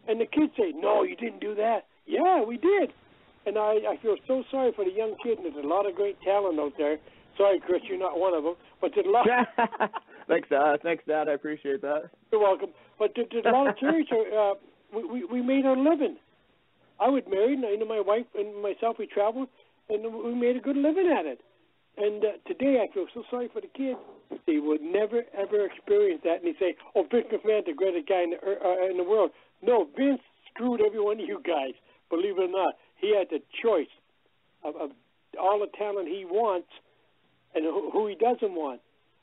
And the kids say, "No, you didn't do that." Yeah, we did. And I feel so sorry for the young kid, and there's a lot of great talent out there. Sorry, Chris, you're not one of them. But there's a lot. Thanks, Dad. Thanks, Dad. I appreciate that. You're welcome. But there's a lot of territory. We made our living. I was married, and my wife and myself, we traveled, and we made a good living at it. And today I feel so sorry for the kids. They would never, ever experience that. And they say, "Oh, Vince McMahon's the greatest guy in the world." No, Vince screwed every one of you guys, believe it or not. He had the choice of all the talent he wants and who he doesn't want.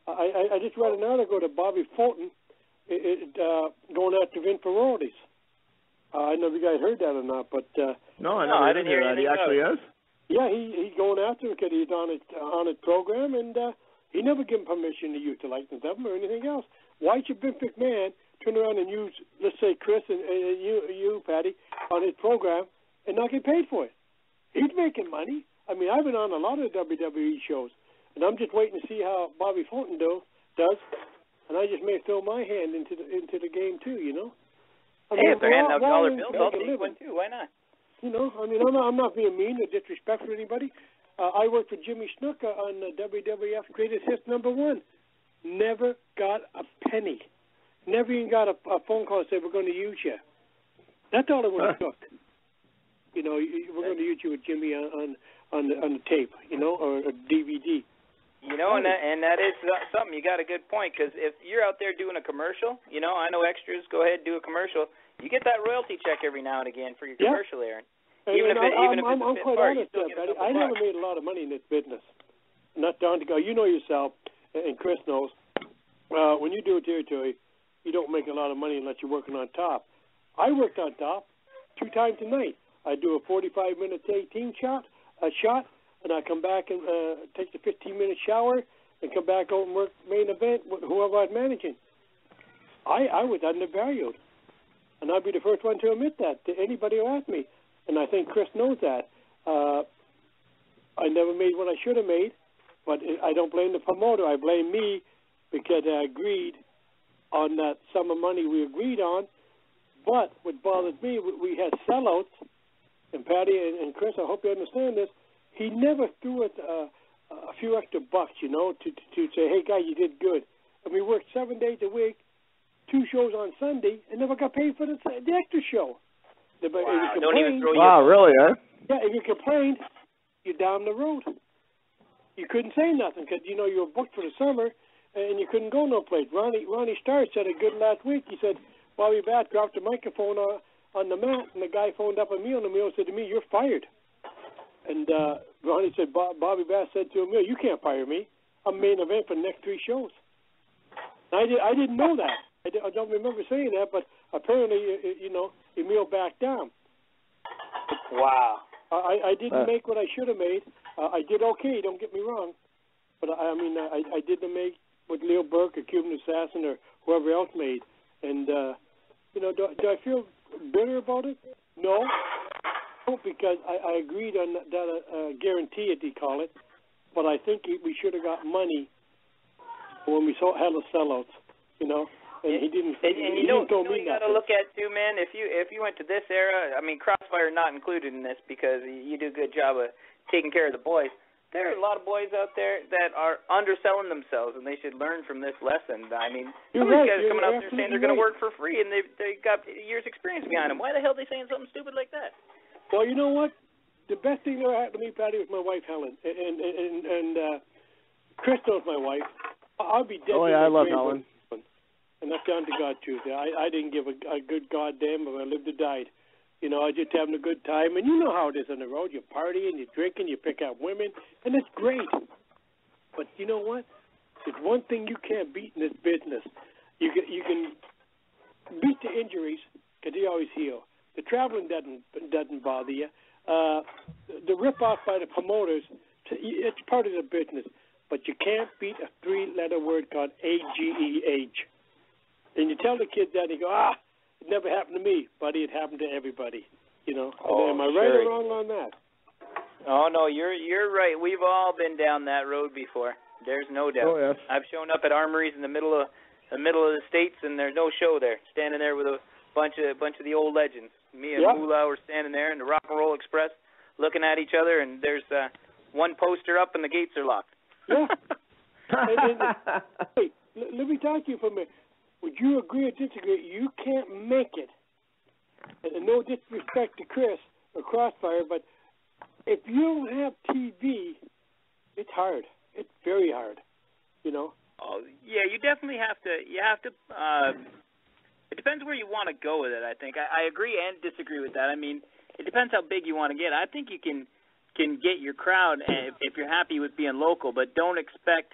I just read an article to Bobby Fulton going after Vince for royalties. I don't know if you guys heard that or not, but no, I didn't hear that. He actually is. Yeah, he's going after him because he's on his program, and he never given permission to use the likeness of him or anything else. Why should Vince McMahon turn around and use, let's say, Chris and you, Patty, on his program and not get paid for it? He's making money. I mean, I've been on a lot of WWE shows, and I'm just waiting to see how Bobby Fulton does, and I just may throw my hand into the game too, you know. I mean, hey, if they're handing out dollar bills, I'll take one too. Why not? You know, I mean, I'm not being mean or disrespectful to anybody. I worked for Jimmy Snuka on WWF Greatest Hits #1. Never got a penny. Never even got a phone call and said, we're going to use you. That's all it would have took. You know, we're going to use you with Jimmy on the tape, you know, or DVD. You know, and that is something. You got a good point, because if you're out there doing a commercial, you know, I know extras, go ahead and do a commercial. You get that royalty check every now and again for your commercial, Aaron. Even if it's I'm a quite part, honest, I never made a lot of money in this business. Not down to go. You know yourself, and Chris knows, when you do a territory, you don't make a lot of money unless you're working on top. I worked on top 2 times a night. I do a 45-minute 18 shot, and I come back and take the 15-minute shower and come back out and work main event with whoever I'm managing. I was undervalued, and I'd be the first one to admit that to anybody who asked me, and I think Chris knows that. I never made what I should have made, but I don't blame the promoter. I blame me because I agreed on that sum of money we agreed on. But what bothers me, we had sellouts, and Patty and Chris, I hope you understand this, he never threw us a few extra bucks, you know, to say, hey, guy, you did good. And we worked 7 days a week, 2 shows on Sunday, and never got paid for the extra show. Wow, don't even throw wow, really, eh? Yeah, if you complained, you're down the road. You couldn't say nothing because, you know, you were booked for the summer, and you couldn't go no place. Ronnie Starr said it good last week. He said, Bobby Bat dropped the microphone on the mat, and the guy phoned up on me on the mail and said to me, you're fired. And Ronnie said, Bobby Bass said to him, you can't fire me. I'm main event for the next 3 shows. And I didn't know that. I don't remember saying that, but apparently, you know, Emil backed down. Wow. I didn't make what I should have made. I did okay, don't get me wrong. But, I mean, I didn't make what Leo Burke or Cuban Assassin or whoever else made. And, you know, do I feel bitter about it? No. Because I agreed on that guarantee, as they call it. But I think we should have got money when we had the sellouts, you know. And he didn't. And you know you got to look at too, man. If you went to this era, I mean, Crossfire not included in this because you do a good job of taking care of the boys. There are a lot of boys out there that are underselling themselves, and they should learn from this lesson. I mean, some of these guys are coming out there saying they're going to work for free, and they got years' experience behind them. Why the hell are they saying something stupid like that? Well, you know what? The best thing that ever happened to me, Patty, was my wife Helen, and Chris knows my wife. I'll be dead. Oh yeah, I love Helen. And that's down to God truth. I didn't give a good goddamn if I lived or died. You know, I was just having a good time. And you know how it is on the road. You're partying, you're drinking, you pick up women, and it's great. But you know what? There's one thing you can't beat in this business. You can beat the injuries because they always heal. The traveling doesn't bother you. The rip-off by the promoters, it's part of the business. But you can't beat a 3-letter word called AGEH. And you tell the kids that, and they go, it never happened to me, buddy. It happened to everybody. You know. Am I right or wrong on that? Oh no, you're right. We've all been down that road before. There's no doubt. Oh yes. I've shown up at armories in the middle of the states, and there's no show there. Standing there with a bunch of the old legends. Me and Moolah were standing there in the Rock and Roll Express, looking at each other, and there's one poster up, and the gates are locked. Yeah. Hey, let me talk to you for a minute. Would you agree or disagree? You can't make it. And no disrespect to Chris or Crossfire, but if you don't have TV, it's hard. It's very hard, you know. Oh yeah, you definitely have to. You have to. It depends where you want to go with it. I think I agree and disagree with that. I mean, it depends how big you want to get. I think you can get your crowd if you're happy with being local, but don't expect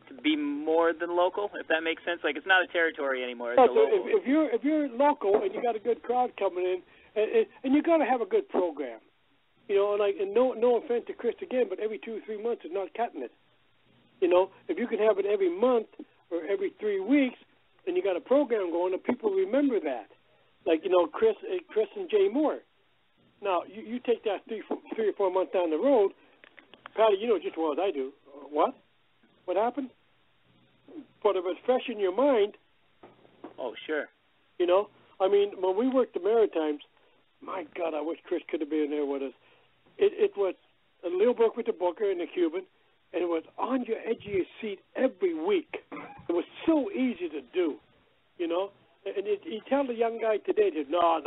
to be more than local, if that makes sense. Like, it's not a territory anymore. It's a local. If you're local and you got a good crowd coming in, and you got to have a good program. You know, and no offense to Chris again, but every 2 or 3 months is not cutting it. You know, if you can have it every month or every 3 weeks, then you got a program going, and people remember that. Like, you know, Chris and Jay Moore. Now, you take that 3 or 4 months down the road, Patty, you know just as well as I do. What? What happened? But if it's fresh in your mind. Oh, sure. You know, I mean, when we worked the Maritimes, my God, I wish Chris could have been there with us. It was a Leo Burke with the Booker and the Cuban, and it was on your edge of your seat every week. It was so easy to do, you know. And you tell the young guy today, no,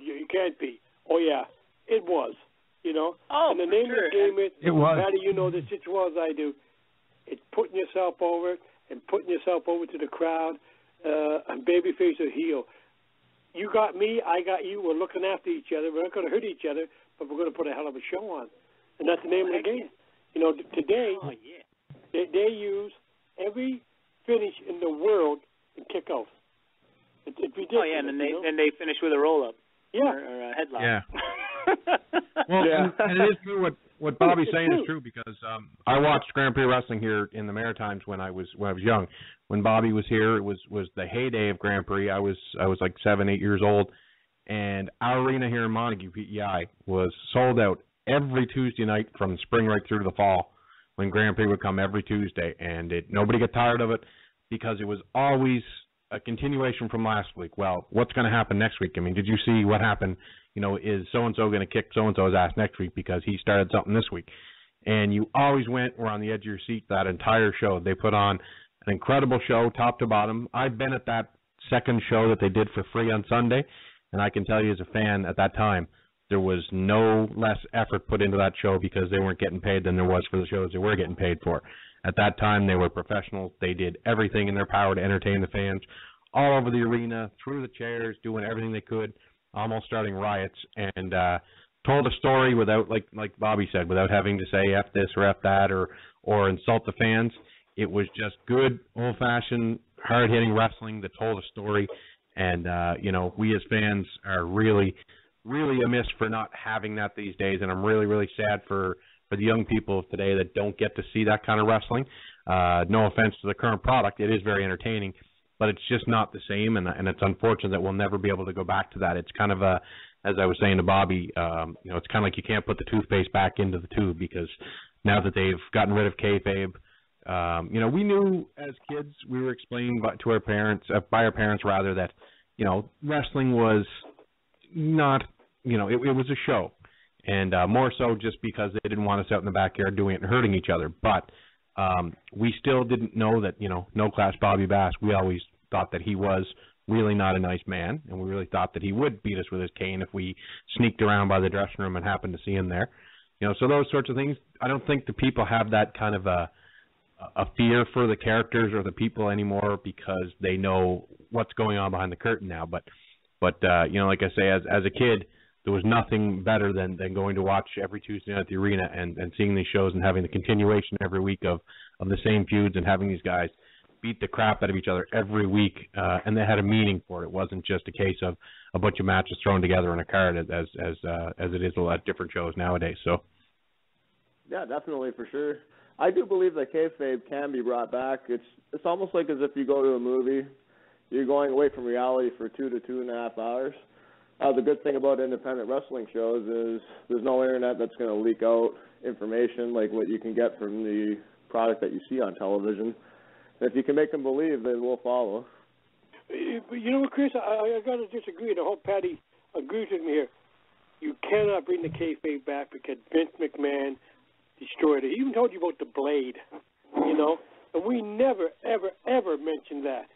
you can't be. Oh, yeah, it was, you know. Oh, and the name of the game is, it was. Patty, you know this as well as I do, it's putting yourself over and putting yourself over to the crowd, and babyface or heel. You got me, I got you, we're looking after each other. We're not going to hurt each other, but we're going to put a hell of a show on. And that's the name of the game. You know, today, they use every finish in the world in kick out. It's ridiculous. Oh, yeah, and then they finish with a roll-up. Yeah. Or a headlock. Yeah. Well, and it is true what Bobby's saying is true, because I watched Grand Prix wrestling here in the Maritimes when I was young. When Bobby was here, it was the heyday of Grand Prix. I was like 7, 8 years old, and our arena here in Montague, PEI, was sold out every Tuesday night from spring right through to the fall, when Grand Prix would come every Tuesday, and nobody got tired of it, because it was always a continuation from last week. Well, what's going to happen next week? I mean, did you see what happened? You know, is so-and-so going to kick so-and-so's ass next week because he started something this week? And you always were on the edge of your seat that entire show. They put on an incredible show, top to bottom. I've been at that second show that they did for free on Sunday, and I can tell you as a fan at that time, there was no less effort put into that show because they weren't getting paid than there was for the shows they were getting paid for. At that time, they were professionals. They did everything in their power to entertain the fans, all over the arena, through the chairs, doing everything they could, almost starting riots, and told a story without, like Bobby said, without having to say F this or F that or insult the fans. It was just good, old-fashioned, hard-hitting wrestling that told a story, and, you know, we as fans are really, really amiss for not having that these days, and I'm really, really sad for the young people of today that don't get to see that kind of wrestling. No offense to the current product. It is very entertaining, but it's just not the same, and it's unfortunate that we'll never be able to go back to that. It's kind of as I was saying to Bobby, you know, it's kind of like you can't put the toothpaste back into the tube, because now that they've gotten rid of kayfabe, you know, we knew as kids, we were explained by our parents rather, that, you know, wrestling was not, you know, it was a show. And more so just because they didn't want us out in the backyard doing it and hurting each other. But we still didn't know that, you know, No Class Bobby Bass, we always thought that he was really not a nice man, and we really thought that he would beat us with his cane if we sneaked around by the dressing room and happened to see him there. You know, so those sorts of things, I don't think the people have that kind of a fear for the characters or the people anymore, because they know what's going on behind the curtain now. But you know, like I say, as a kid, there was nothing better than going to watch every Tuesday night at the arena and seeing these shows and having the continuation every week of the same feuds, and having these guys beat the crap out of each other every week, and they had a meaning for it. It wasn't just a case of a bunch of matches thrown together on a card as it is a lot of different shows nowadays. So, yeah, definitely, for sure. I do believe that kayfabe can be brought back. It's almost like as if you go to a movie, you're going away from reality for 2 to 2.5 hours. The good thing about independent wrestling shows is there's no internet that's going to leak out information like what you can get from the product that you see on television. And if you can make them believe, they will follow. You know what, Chris? I got to disagree, and I hope Patty agrees with me here. You cannot bring the kayfabe back because Vince McMahon destroyed it. He even told you about the Blade, you know, and we never, ever, ever mentioned that.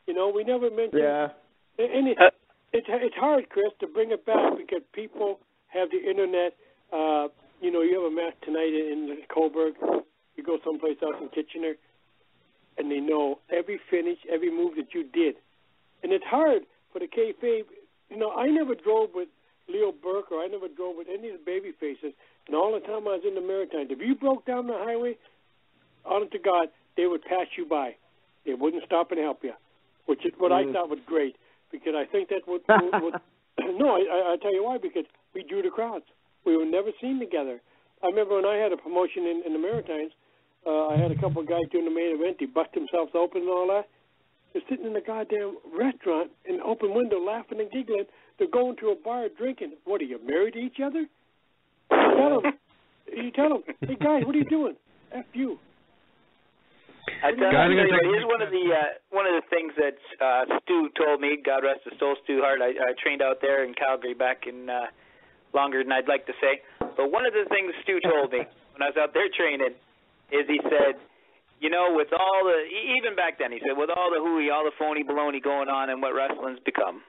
You know, we never mentioned. Yeah. And it's hard, Chris, to bring it back because people have the internet. You know, you have a match tonight in Coburg. You go someplace else in Kitchener, and they know every finish, every move that you did. And it's hard for the kayfabe. You know, I never drove with Leo Burke, or I never drove with any of the baby faces. And all the time I was in the Maritimes, if you broke down the highway, honest to God, they would pass you by. They wouldn't stop and help you, which is what I thought was great, because I think that would no, I tell you why, because we drew the crowds. we were never seen together. I remember when I had a promotion in the Maritimes, I had a couple of guys doing the main event. He busted themselves open and all that. They're sitting in the goddamn restaurant in the open window laughing and giggling. They're going to a bar drinking. What, are you married to each other? You tell them, hey, guys, what are you doing? F you. Here's one of the things that Stu told me. God rest his soul, Stu Hart. I trained out there in Calgary back in longer than I'd like to say. But one of the things Stu told me when I was out there training is he said, you know, with all the, even back then, he said, with all the hooey, all the phony baloney going on and what wrestling's become.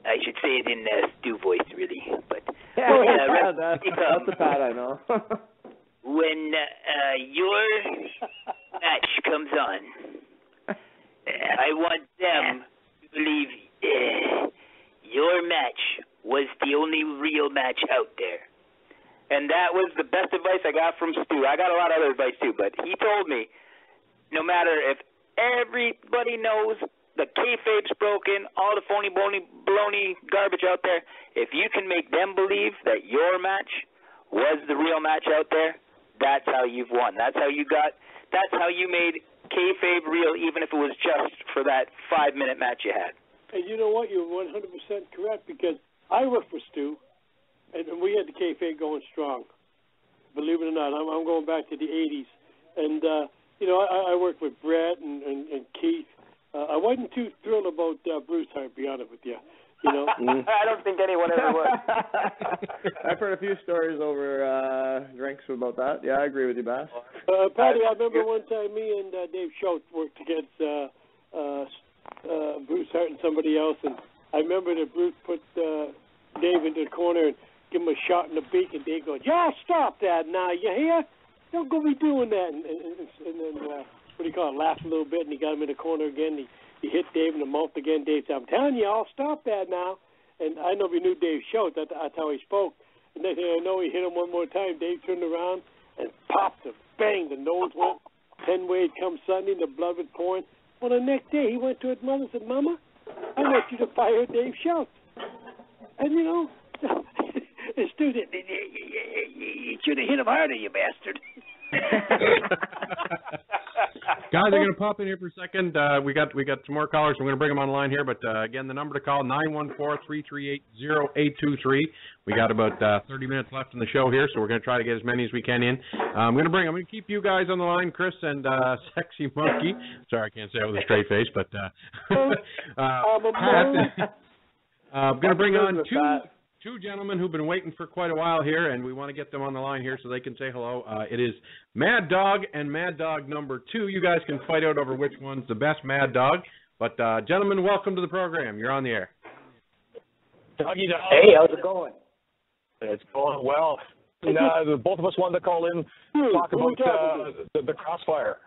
I should say it in Stu voice, really, but that's the Pat I know. When your match comes on, I want them to believe your match was the only real match out there. And that was the best advice I got from Stu. I got a lot of other advice too, but he told me, no matter if everybody knows the kayfabe's broken, all the phony, baloney garbage out there, if you can make them believe that your match was the real match out there, that's how you've won. That's how you made kayfabe real, even if it was just for that 5-minute match you had. And you know what? You're 100% correct, because I worked for Stu, and we had the kayfabe going strong. Believe it or not, I'm going back to the 80s. And, you know, I worked with Brett and Keith. I wasn't too thrilled about Bruce Hart, to be honest with you. You know? I don't think anyone ever was. I've heard a few stories over drinks about that. Yeah, I agree with you, Bass. Patty, I remember one time me and Dave Schultz worked against Bruce Hart and somebody else, and I remember that Bruce put Dave into the corner and give him a shot in the beak, and Dave goes, "Yeah, stop that now, you hear? Don't go be doing that." And then, what do you call it, laughed a little bit, and he got him in the corner again. He hit Dave in the mouth again. Dave said, "I'm telling you, I'll stop that now." And I know we knew Dave Schultz. That's how he spoke. And then I know he hit him one more time. Dave turned around and popped him. Bang, the nose went 10 ways come Sunday, and the blood was pouring. Well, the next day he went to his mother and said, "Mama, I want you to fire Dave Schultz." And, you know, the student, you should have hit him harder, you bastard. Guys, I'm going to pop in here for a second. We got some more callers. We're going to bring them online here. But, again, the number to call, 914-338-0823. We got about 30 minutes left in the show here, so we're going to try to get as many as we can in. I'm going to keep you guys on the line, Chris and Sexy Monkey. Sorry, I can't say it with a straight face, but I'm going to bring on two gentlemen who've been waiting for quite a while here, and we want to get them on the line here so they can say hello. It is Mad Dog and Mad Dog number 2. You guys can fight out over which one's the best Mad Dog. But, gentlemen, welcome to the program. You're on the air. Doggy Dog. Hey, how's it going? It's going well. And, both of us wanted to call in talk about the Crossfire.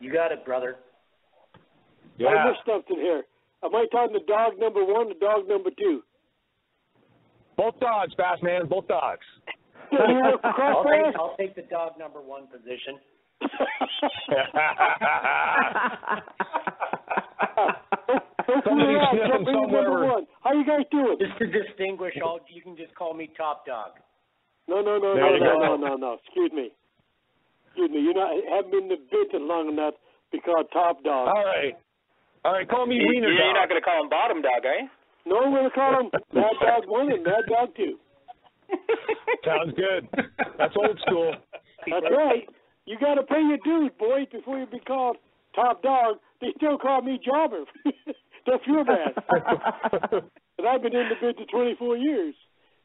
You got it, brother. Yeah. I missed something here. Am I talking the dog number 1 or dog number 2? Both dogs, Bass Man. Both dogs. I'll take the dog number 1 position. How you guys doing? Just to distinguish, you can just call me Top Dog. No. Excuse me. You haven't been in the business long enough to be called Top Dog. All right, call me Wiener Dog. You're not going to call him Bottom Dog, are you? No, I'm going to call him Mad Dog 1 and Mad Dog 2. Sounds good. That's old school. That's right. You got to pay your dues, boys, before you be called Top Dog. They still call me Jobber. Don't feel bad. And I've been in the business 24 years.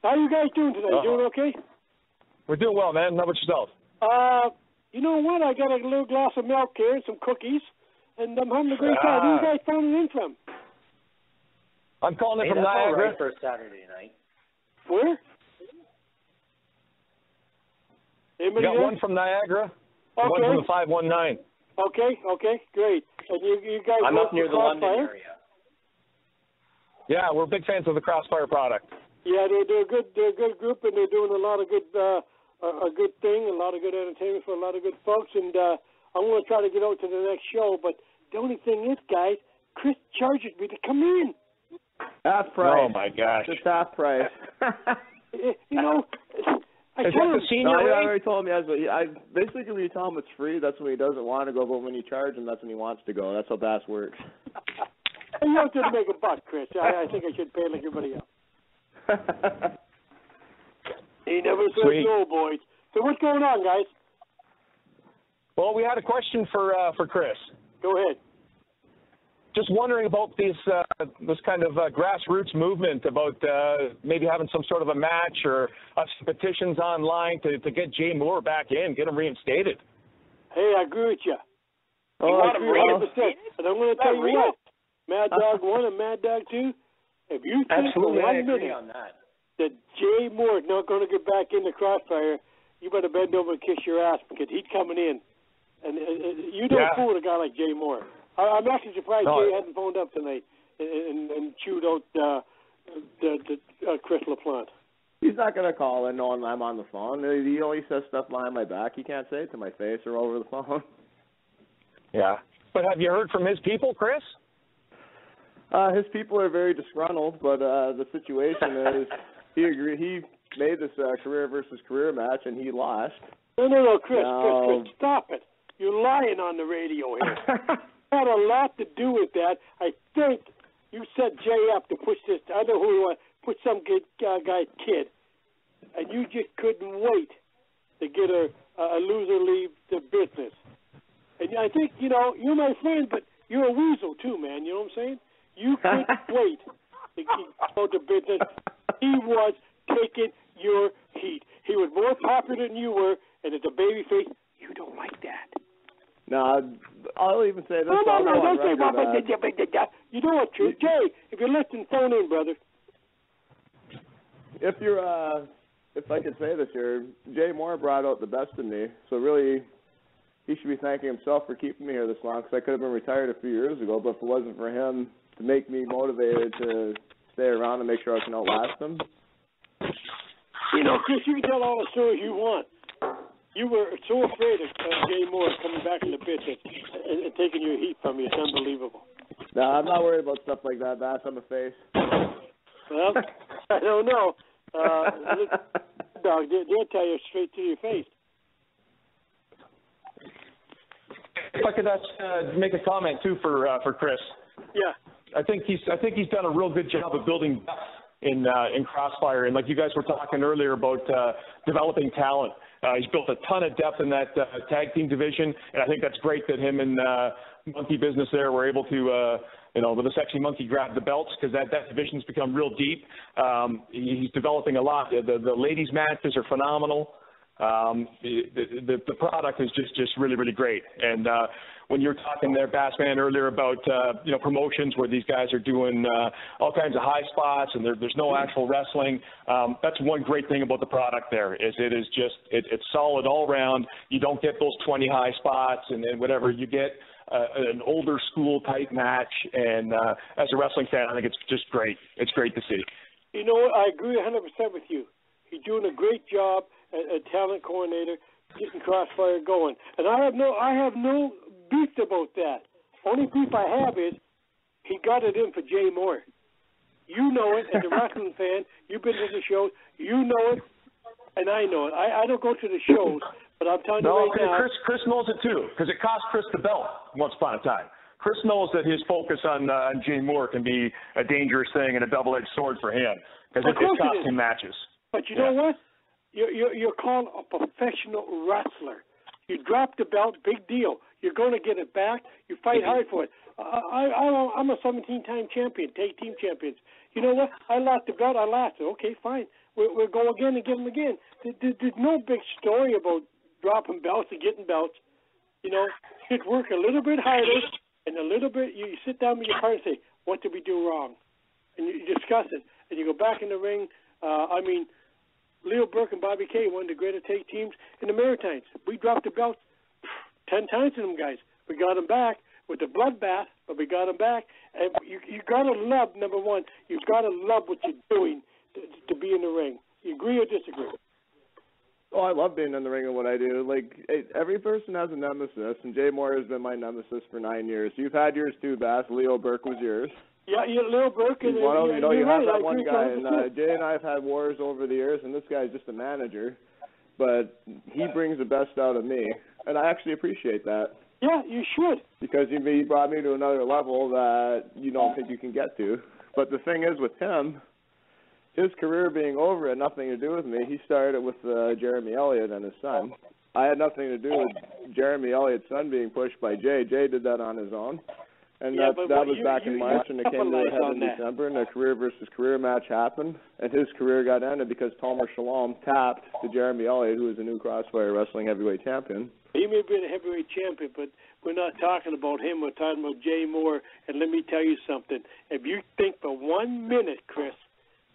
How you guys doing today? Doing okay? We're doing well, man. How about yourself? You know what? I got a little glass of milk here and some cookies, and I'm having a great time. Where you guys phoning in from? I'm calling in from Niagara. Right for a Saturday night. Where? Anybody got there? One from Niagara. Okay. One from the 519. Okay, great. And you guys I'm up near the Crossfire? London area. Yeah, we're big fans of the Crossfire product. Yeah, they're a good group, and they're doing a lot of good a good thing, a lot of good entertainment for a lot of good folks. And I'm going to try to get out to the next show. But the only thing is, guys, Chris charges me to come in. Half price. Oh my gosh. Just half price. You know, I Is told that him. the senior No, rate? I already told him. Basically, when you tell him it's free, that's when he doesn't want to go. But when you charge him, that's when he wants to go. That's how bass works. You have to make a buck, Chris. I think I should pay like everybody else. He never says Sweet. no, boys. So what's going on, guys? Well, we had a question for Chris. Go ahead. Just wondering about this kind of grassroots movement about maybe having some sort of a match or petitions online to get Jay Moore back in, get him reinstated. Hey, I agree with you. Oh, I I agree agree. 100%. And I'm going to tell you what, Mad Dog 1 and Mad Dog 2, if you think for 1 minute on that. that Jay Moore is not going to get back in the Crossfire, you better bend over and kiss your ass because he's coming in. And you don't fool a guy like Jay Moore. I'm actually surprised Jay hadn't phoned up tonight and chewed out Chris LaPlante. He's not going to call in knowing I'm on the phone. He only says stuff behind my back. He can't say it to my face or over the phone. Yeah. But have you heard from his people, Chris? His people are very disgruntled, but the situation is he made this career versus career match, and he lost. No, Chris, stop it. You're lying on the radio here. Had a lot to do with that. I think you set Jay up to push this. I don't know who you want. Put some guy's kid, and you just couldn't wait to get a loser leave the business. And I think you're my friend, but you're a weasel too, man. You know what I'm saying? You couldn't wait to go to business. He was taking your heat. He was more popular than you were, and as a babyface, you don't like that. No, I'll even say this. No, don't say that. You know what, Jay? If you're listening, phone in, brother. If I could say this here, Jay Moore brought out the best in me. So really, he should be thanking himself for keeping me here this long. Because I could have been retired a few years ago, but if it wasn't for him to make me motivated to stay around and make sure I can outlast him. Chris, you can tell all the stories you want. You were so afraid of Jay Moore coming back in the business and taking your heat from you. It's unbelievable. No, I'm not worried about stuff like that. That's on the face. Well, I don't know. Dog, they'll tell you straight to your face. If I could make a comment too for Chris. Yeah. I think he's done a real good job of building depth in Crossfire, and like you guys were talking earlier about developing talent. He's built a ton of depth in that tag team division, and I think that's great that him and Monkey Business there were able to, with the Sexy Monkey grab the belts because that division's become real deep. He's developing a lot. The ladies' matches are phenomenal. The product is just really, really great. And when you were talking there, Bassman, earlier about promotions where these guys are doing all kinds of high spots and there's no actual wrestling, that's one great thing about the product there is it's solid all around. You don't get those 20 high spots and then whatever. You get an older school type match, and as a wrestling fan, I think it's just great. It's great to see. You know what? I agree 100% with you. He's doing a great job as talent coordinator, getting Crossfire going. And I have no beef about that. Only beef I have is he got it in for Jay Moore. You know it as a wrestling fan. You've been to the shows. You know it, and I know it. I don't go to the shows, but I'm telling you right now. Chris knows it too, because it cost Chris the belt once upon a time. Chris knows that his focus on Jay Moore can be a dangerous thing and a double-edged sword for him, because it cost him matches. But you know what? You're called a professional wrestler. You drop the belt, big deal. You're going to get it back. You fight hard for it. I'm a 17-time champion, tag team champions. You know what? I lost the belt. I lost it. Okay, fine. We'll go again and get them again. There's no big story about dropping belts and getting belts. You'd work a little bit harder and a little bit. You sit down with your partner and say, what did we do wrong? And you discuss it. And you go back in the ring. Leo Burke and Bobby Kay, one of the greatest tag teams in the Maritimes. We dropped the belt 10 times to them guys. We got them back with the bloodbath, but we got them back. And you got to love, number one, you've got to love what you're doing to be in the ring. You agree or disagree? Oh, I love being in the ring and what I do. Like, every person has a nemesis, and Jay Moore has been my nemesis for 9 years. You've had yours too, Bass. Leo Burke was yours. Yeah, Leo Burke. And you have right, that one guy, and Jay and I have had wars over the years, and this guy's just a manager. But he brings the best out of me, and I actually appreciate that. Yeah, you should. Because he brought me to another level that you don't think you can get to. But the thing is with him, his career being over had nothing to do with me. He started with Jeremy Elliott and his son. I had nothing to do with Jeremy Elliott's son being pushed by Jay. Jay did that on his own. And that was back in March, and it came to a head in December, and a career versus career match happened, and his career got ended because Tomer Shalom tapped to Jeremy Elliott, who is a new Crossfire Wrestling heavyweight champion. He may be a heavyweight champion, but we're not talking about him. We're talking about Jay Moore, and let me tell you something. If you think for 1 minute, Chris,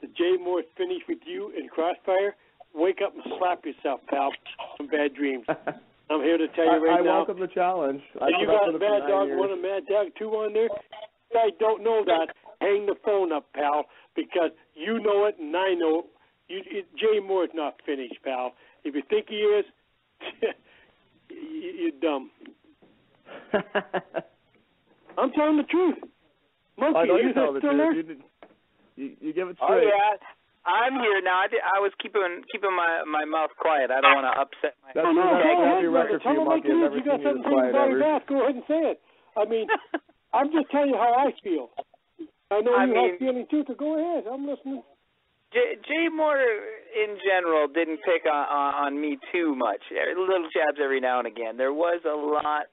that Jay Moore finished with you in Crossfire, wake up and slap yourself, pal. Some bad dreams. I'm here to tell you right now. I welcome the challenge. You got Mad Dog 1 and Mad Dog 2 on there. If I don't know that, hang the phone up, pal, because you know it and I know it. Jay Moore's not finished, pal. If you think he is, you're dumb. I'm telling the truth. Monkey, I know you tell the truth. You give it straight. Oh, yeah. I'm here now. I was keeping my mouth quiet. I don't want to upset my... That's a record for you, Monkey. I've never you got seen you something this quiet ever. Go ahead and say it. I mean, I'm just telling you how I feel. I know you have feelings too, so go ahead. I'm listening. Jay Moore, in general, didn't pick on me too much. Little jabs every now and again. There was a lot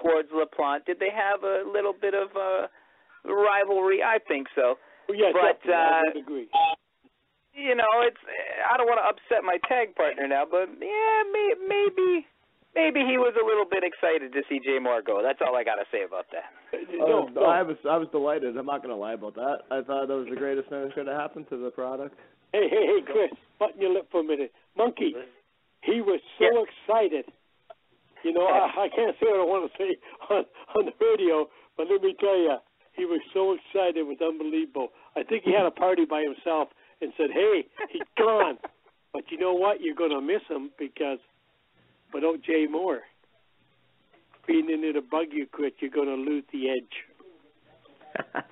towards LaPlante. Did they have a little bit of a rivalry? I think so. Well, yeah, but I would agree. You know, I don't want to upset my tag partner now, but yeah, maybe he was a little bit excited to see Jay Moore go. That's all I got to say about that. No. I was delighted. I'm not going to lie about that. I thought that was the greatest thing that could have happened to the product. Hey, Chris, button your lip for a minute. Monkey, he was so excited. You know, I can't say what I want to say on the radio, but let me tell you, he was so excited. It was unbelievable. I think he had a party by himself and said, hey, he's gone. But you know what? You're going to miss him because without Jay Moore being in there to bug you, Chris, you're going to lose the edge. I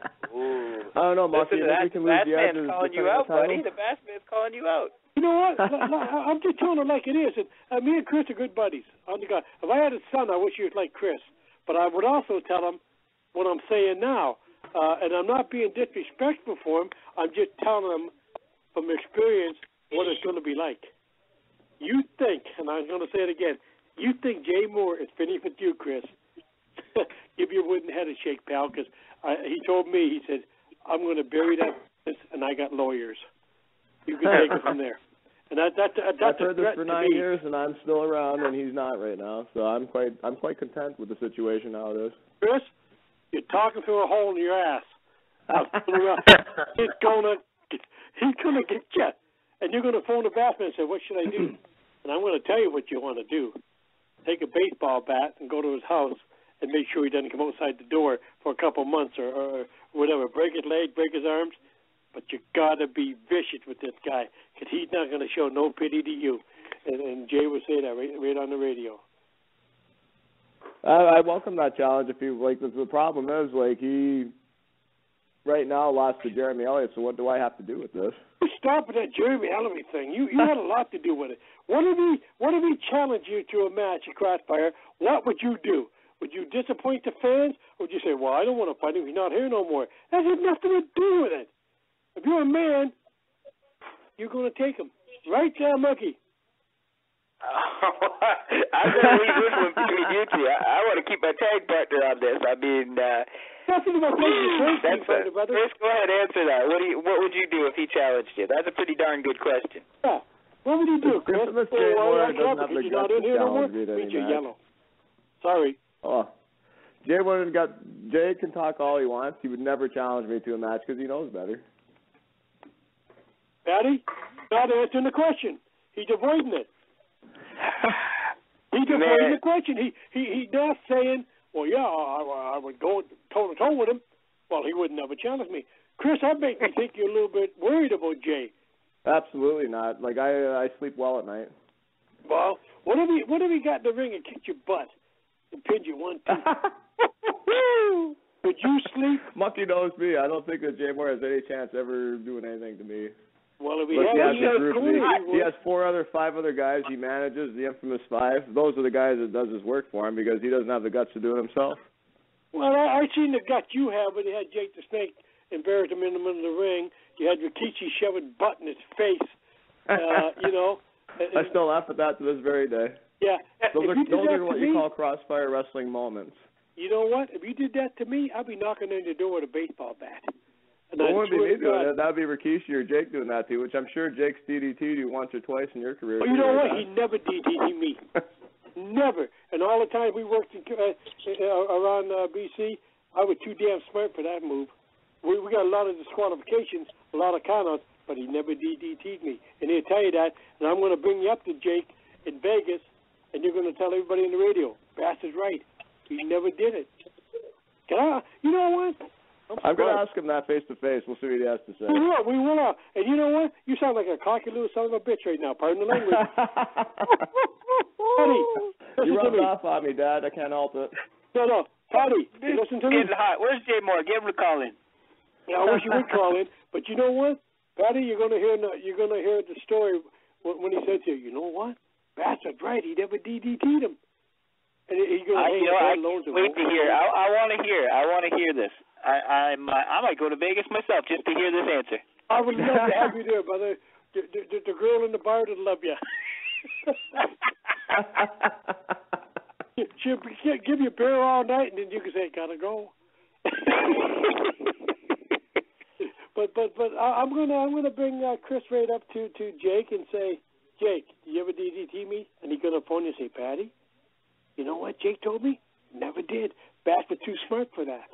don't know, Monkey. We can lose the edge. The Bassman's calling you out, buddy. The Bassman's calling you out. You know what? I'm just telling it like it is. And me and Chris are good buddies. If I had a son, I wish he was like Chris. But I would also tell him what I'm saying now. And I'm not being disrespectful for him. I'm just telling him from experience what it's going to be like. You think, and I'm going to say it again, you think Jay Moore is finished with you, Chris. Give your wooden head a shake, pal, because he told me, he said, I'm going to bury that business, and I got lawyers. You can take it from there. And that's I've heard this for 9 years, and I'm still around, and he's not right now. So I'm quite content with the situation how it is. Chris, you're talking through a hole in your ass. He's gonna get you, and you're gonna phone the Bassman and say, "What should I do?" And I'm gonna tell you what you want to do. Take a baseball bat and go to his house and make sure he doesn't come outside the door for a couple months or whatever. Break his leg, break his arms, but you gotta be vicious with this guy because he's not gonna show no pity to you. And Jay will say that right on the radio. I welcome that challenge. If you like, the problem is he right now lost to Jeremy Elliott. So what do I have to do with this? Stop with that Jeremy Elliott thing. You had a lot to do with it. What if he challenged you to a match at Crossfire? What would you do? Would you disappoint the fans, or would you say, "Well, I don't want to fight him. He's not here no more"? That has nothing to do with it. If you're a man, you're going to take him, right, Monkey? I'm going to leave this one between you two. I want to keep my tag partner on this. I mean, nothing about partner, brother. Chris, go ahead and answer that. What would you do if he challenged you? That's a pretty darn good question. Yeah. What would you do, Chris? Jay Moore doesn't have the guts to challenge me to any match. Yellow. Sorry. Oh. Jay can talk all he wants. He would never challenge me to a match because he knows better. Patty, not answering the question. He's avoiding it. He's avoiding the question. He's not saying, "Well, yeah, I would go toe to toe with him." Well, he would never challenge me. Chris, that makes me think you're a little bit worried about Jay. Absolutely not. I sleep well at night. Well, what have you got in the ring and kicked your butt and pinned you 1-2? Would you sleep? Monkey knows me. I don't think that Jay Moore has any chance ever doing anything to me. Well, if he has 5 other guys he manages, the infamous 5. Those are the guys that does his work for him because he doesn't have the guts to do it himself. Well, I seen the gut you have when you had Jake the Snake embarrass him in the middle of the ring. You had Rikishi shoving butt in his face. You know. I still laugh at that to this very day. Yeah. Those are what you call Crossfire wrestling moments. You know what? If you did that to me, I'd be knocking on your door with a baseball bat. It wouldn't be me doing it. That would be Rikishi or Jake doing that to you, which I'm sure Jake's DDT'd you once or twice in your career. Well, you know what? He never DDT'd me. Never. And all the time we worked around BC, I was too damn smart for that move. We got a lot of disqualifications, a lot of countouts, but he never DDT'd me. And he'll tell you that, and I'm going to bring you up to Jake in Vegas, and you're going to tell everybody on the radio, Bass is right. He never did it. You know what? I'm going to ask him that face-to-face. We'll see what he has to say. We will. And you know what? You sound like a cocky little son of a bitch right now. Pardon the language. Patty, you rubbed off on me, Dad. I can't help it. No. Patty, listen to me. Getting hot. Where's Jay Moore? Give him a call in. Yeah, I wish you would call in. But you know what? Patty, you're going to hear the story when he said to you, you know what? That's right. He never DDT'd him. And he's going to I can't wait to hear. I want to hear. I want to hear this. I might go to Vegas myself just to hear this answer. I would love to have you there, brother. The girl in the bar would love you. She'll give you beer all night, and then you can say, "Gotta go." but I'm gonna bring Chris right up to Jake and say, Jake, do you ever DDT me? And he's gonna phone you and say, Patty, you know what Jake told me? Never did. Bass was too smart for that.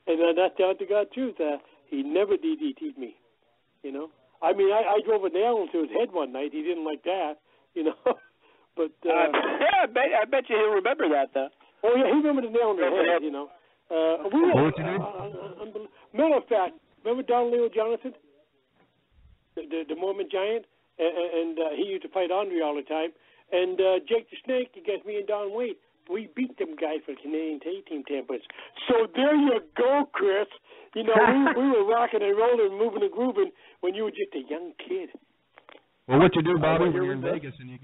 And that's the God truth. He never DDT'd me. You know. I mean, I drove a nail into his head one night. He didn't like that. You know. But I bet you he'll remember that though. Oh yeah, he remembered the nail in the head. You know. Matter of fact, remember Don Leo Jonathan, the Mormon giant, and he used to fight Andre all the time. And Jake the Snake against me and Don Wade, we beat them guys for the Canadian Tag Team champions. So there you go, Chris. You know, we were rocking and rolling, moving and grooving when you were just a young kid. Well, what you do, Bobby, when you're in Vegas and you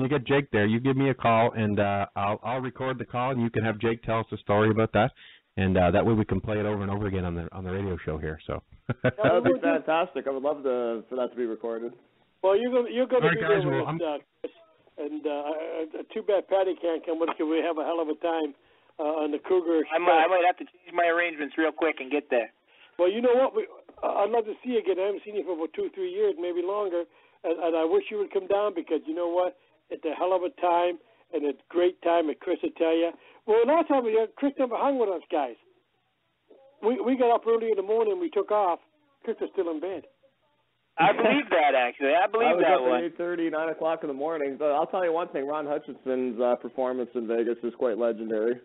get Jake there, you give me a call and I'll record the call and you can have Jake tell us a story about that, and that way we can play it over and over again on the radio show here. So that would be fantastic. I would love for that to be recorded. Well, you're going to be guys, there with us, Chris. And too bad Patty can't come with us because we have a hell of a time on the Cougar. I might have to change my arrangements real quick and get there. Well, you know what? I'd love to see you again. I haven't seen you for about 2 or 3 years, maybe longer. And I wish you would come down because you know what? It's a hell of a time and a great time. And Chris will tell you. Well, last time Chris never hung with us guys. We got up early in the morning. We took off. Chris was still in bed. I believe that, actually. I believe that one. I was up at 8:30, 9 o'clock in the morning. But I'll tell you one thing. Ron Hutchinson's performance in Vegas is quite legendary.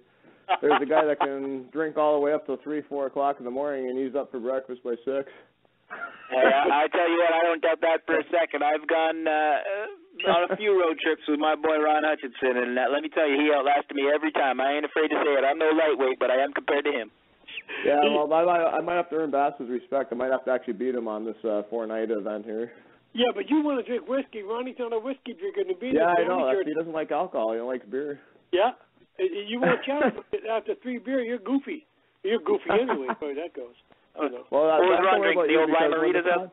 There's a guy that can drink all the way up till 3, 4 o'clock in the morning, and he's up for breakfast by 6. I tell you what, I don't doubt that for a second. I've gone on a few road trips with my boy Ron Hutchinson, and let me tell you, he outlasted me every time. I ain't afraid to say it. I'm no lightweight, but I am compared to him. Yeah, well, I might have to earn Bass's respect. I might have to actually beat him on this 4-night event here. Yeah, but you want to drink whiskey. Ronnie's not a whiskey drinker. Yeah, I know. He doesn't like alcohol. He likes beer. Yeah. You want to challenge after 3 beers, you're goofy. You're goofy anyway, as far as that goes. Well, what was Ron drinking? The old lime margaritas out?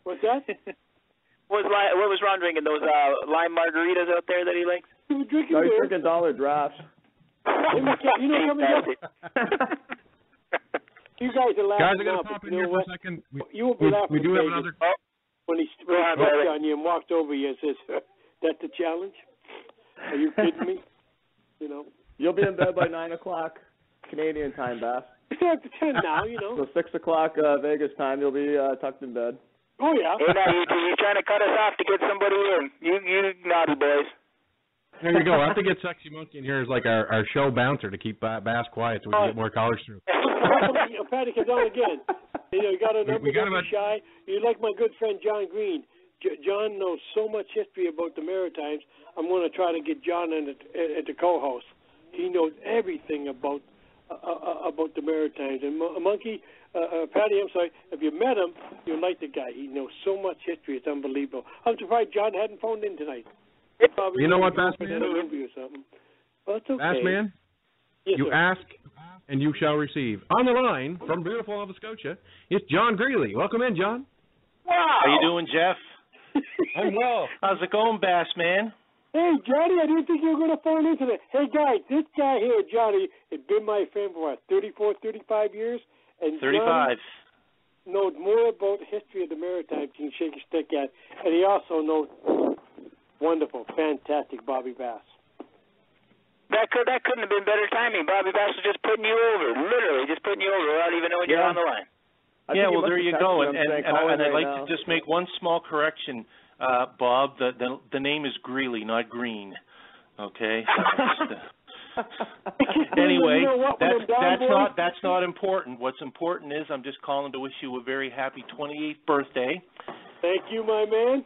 What's that? What was Ron drinking? Those lime margaritas out there that he likes? He was drinking beer. He's drinking dollar drafts. You know, coming up. You guys are laughing. Guys, I got to pop in here for a second. You will be laughing. We do have another. When he spoke on you and walked over you and says, "That's the challenge." Are you kidding me? You know. You'll be in bed by 9 o'clock Canadian time, Bass. It's after 10 now, you know. So 6 o'clock Vegas time, you'll be tucked in bed. Oh yeah. Hey, now you're trying to cut us off to get somebody in. You naughty boys. There you go. I have to get Sexy Monkey in here as like our show bouncer to keep Bass quiet so we can get more callers through. Patty comes on again. You know, you got to be shy. You like my good friend John Green. John knows so much history about the Maritimes. I'm going to try to get John in at the co-host. He knows everything about the Maritimes. And Monkey, Patty, I'm sorry, if you met him, you'll like the guy. He knows so much history. It's unbelievable. I'm surprised John hadn't phoned in tonight. You know what, Bassman? Or something. Well, it's okay. Bassman, yes, you sir. ask and you shall receive. On the line from beautiful Nova Scotia, it's John Greeley. Welcome in, John. Wow. How you doing, Jeff? I'm well. How's it going, Bassman? Hey, Johnny, I didn't think you were going to phone in today. Hey, guys, this guy here, Johnny, has been my friend for, 34, 35 years? And 35. Johnny knows more about the history of the Maritimes than you can shake a stick at. And he also knows wonderful, fantastic Bobby Bass. That couldn't have been better timing. Bobby Bass was just putting you over, literally just putting you over without even knowing you're on the line. Yeah, well, there you go. And I'd like to just make one small correction. Bob, the name is Greeley, not Green. Okay. Anyway, that's not important. What's important is I'm just calling to wish you a very happy 28th birthday. Thank you, my man.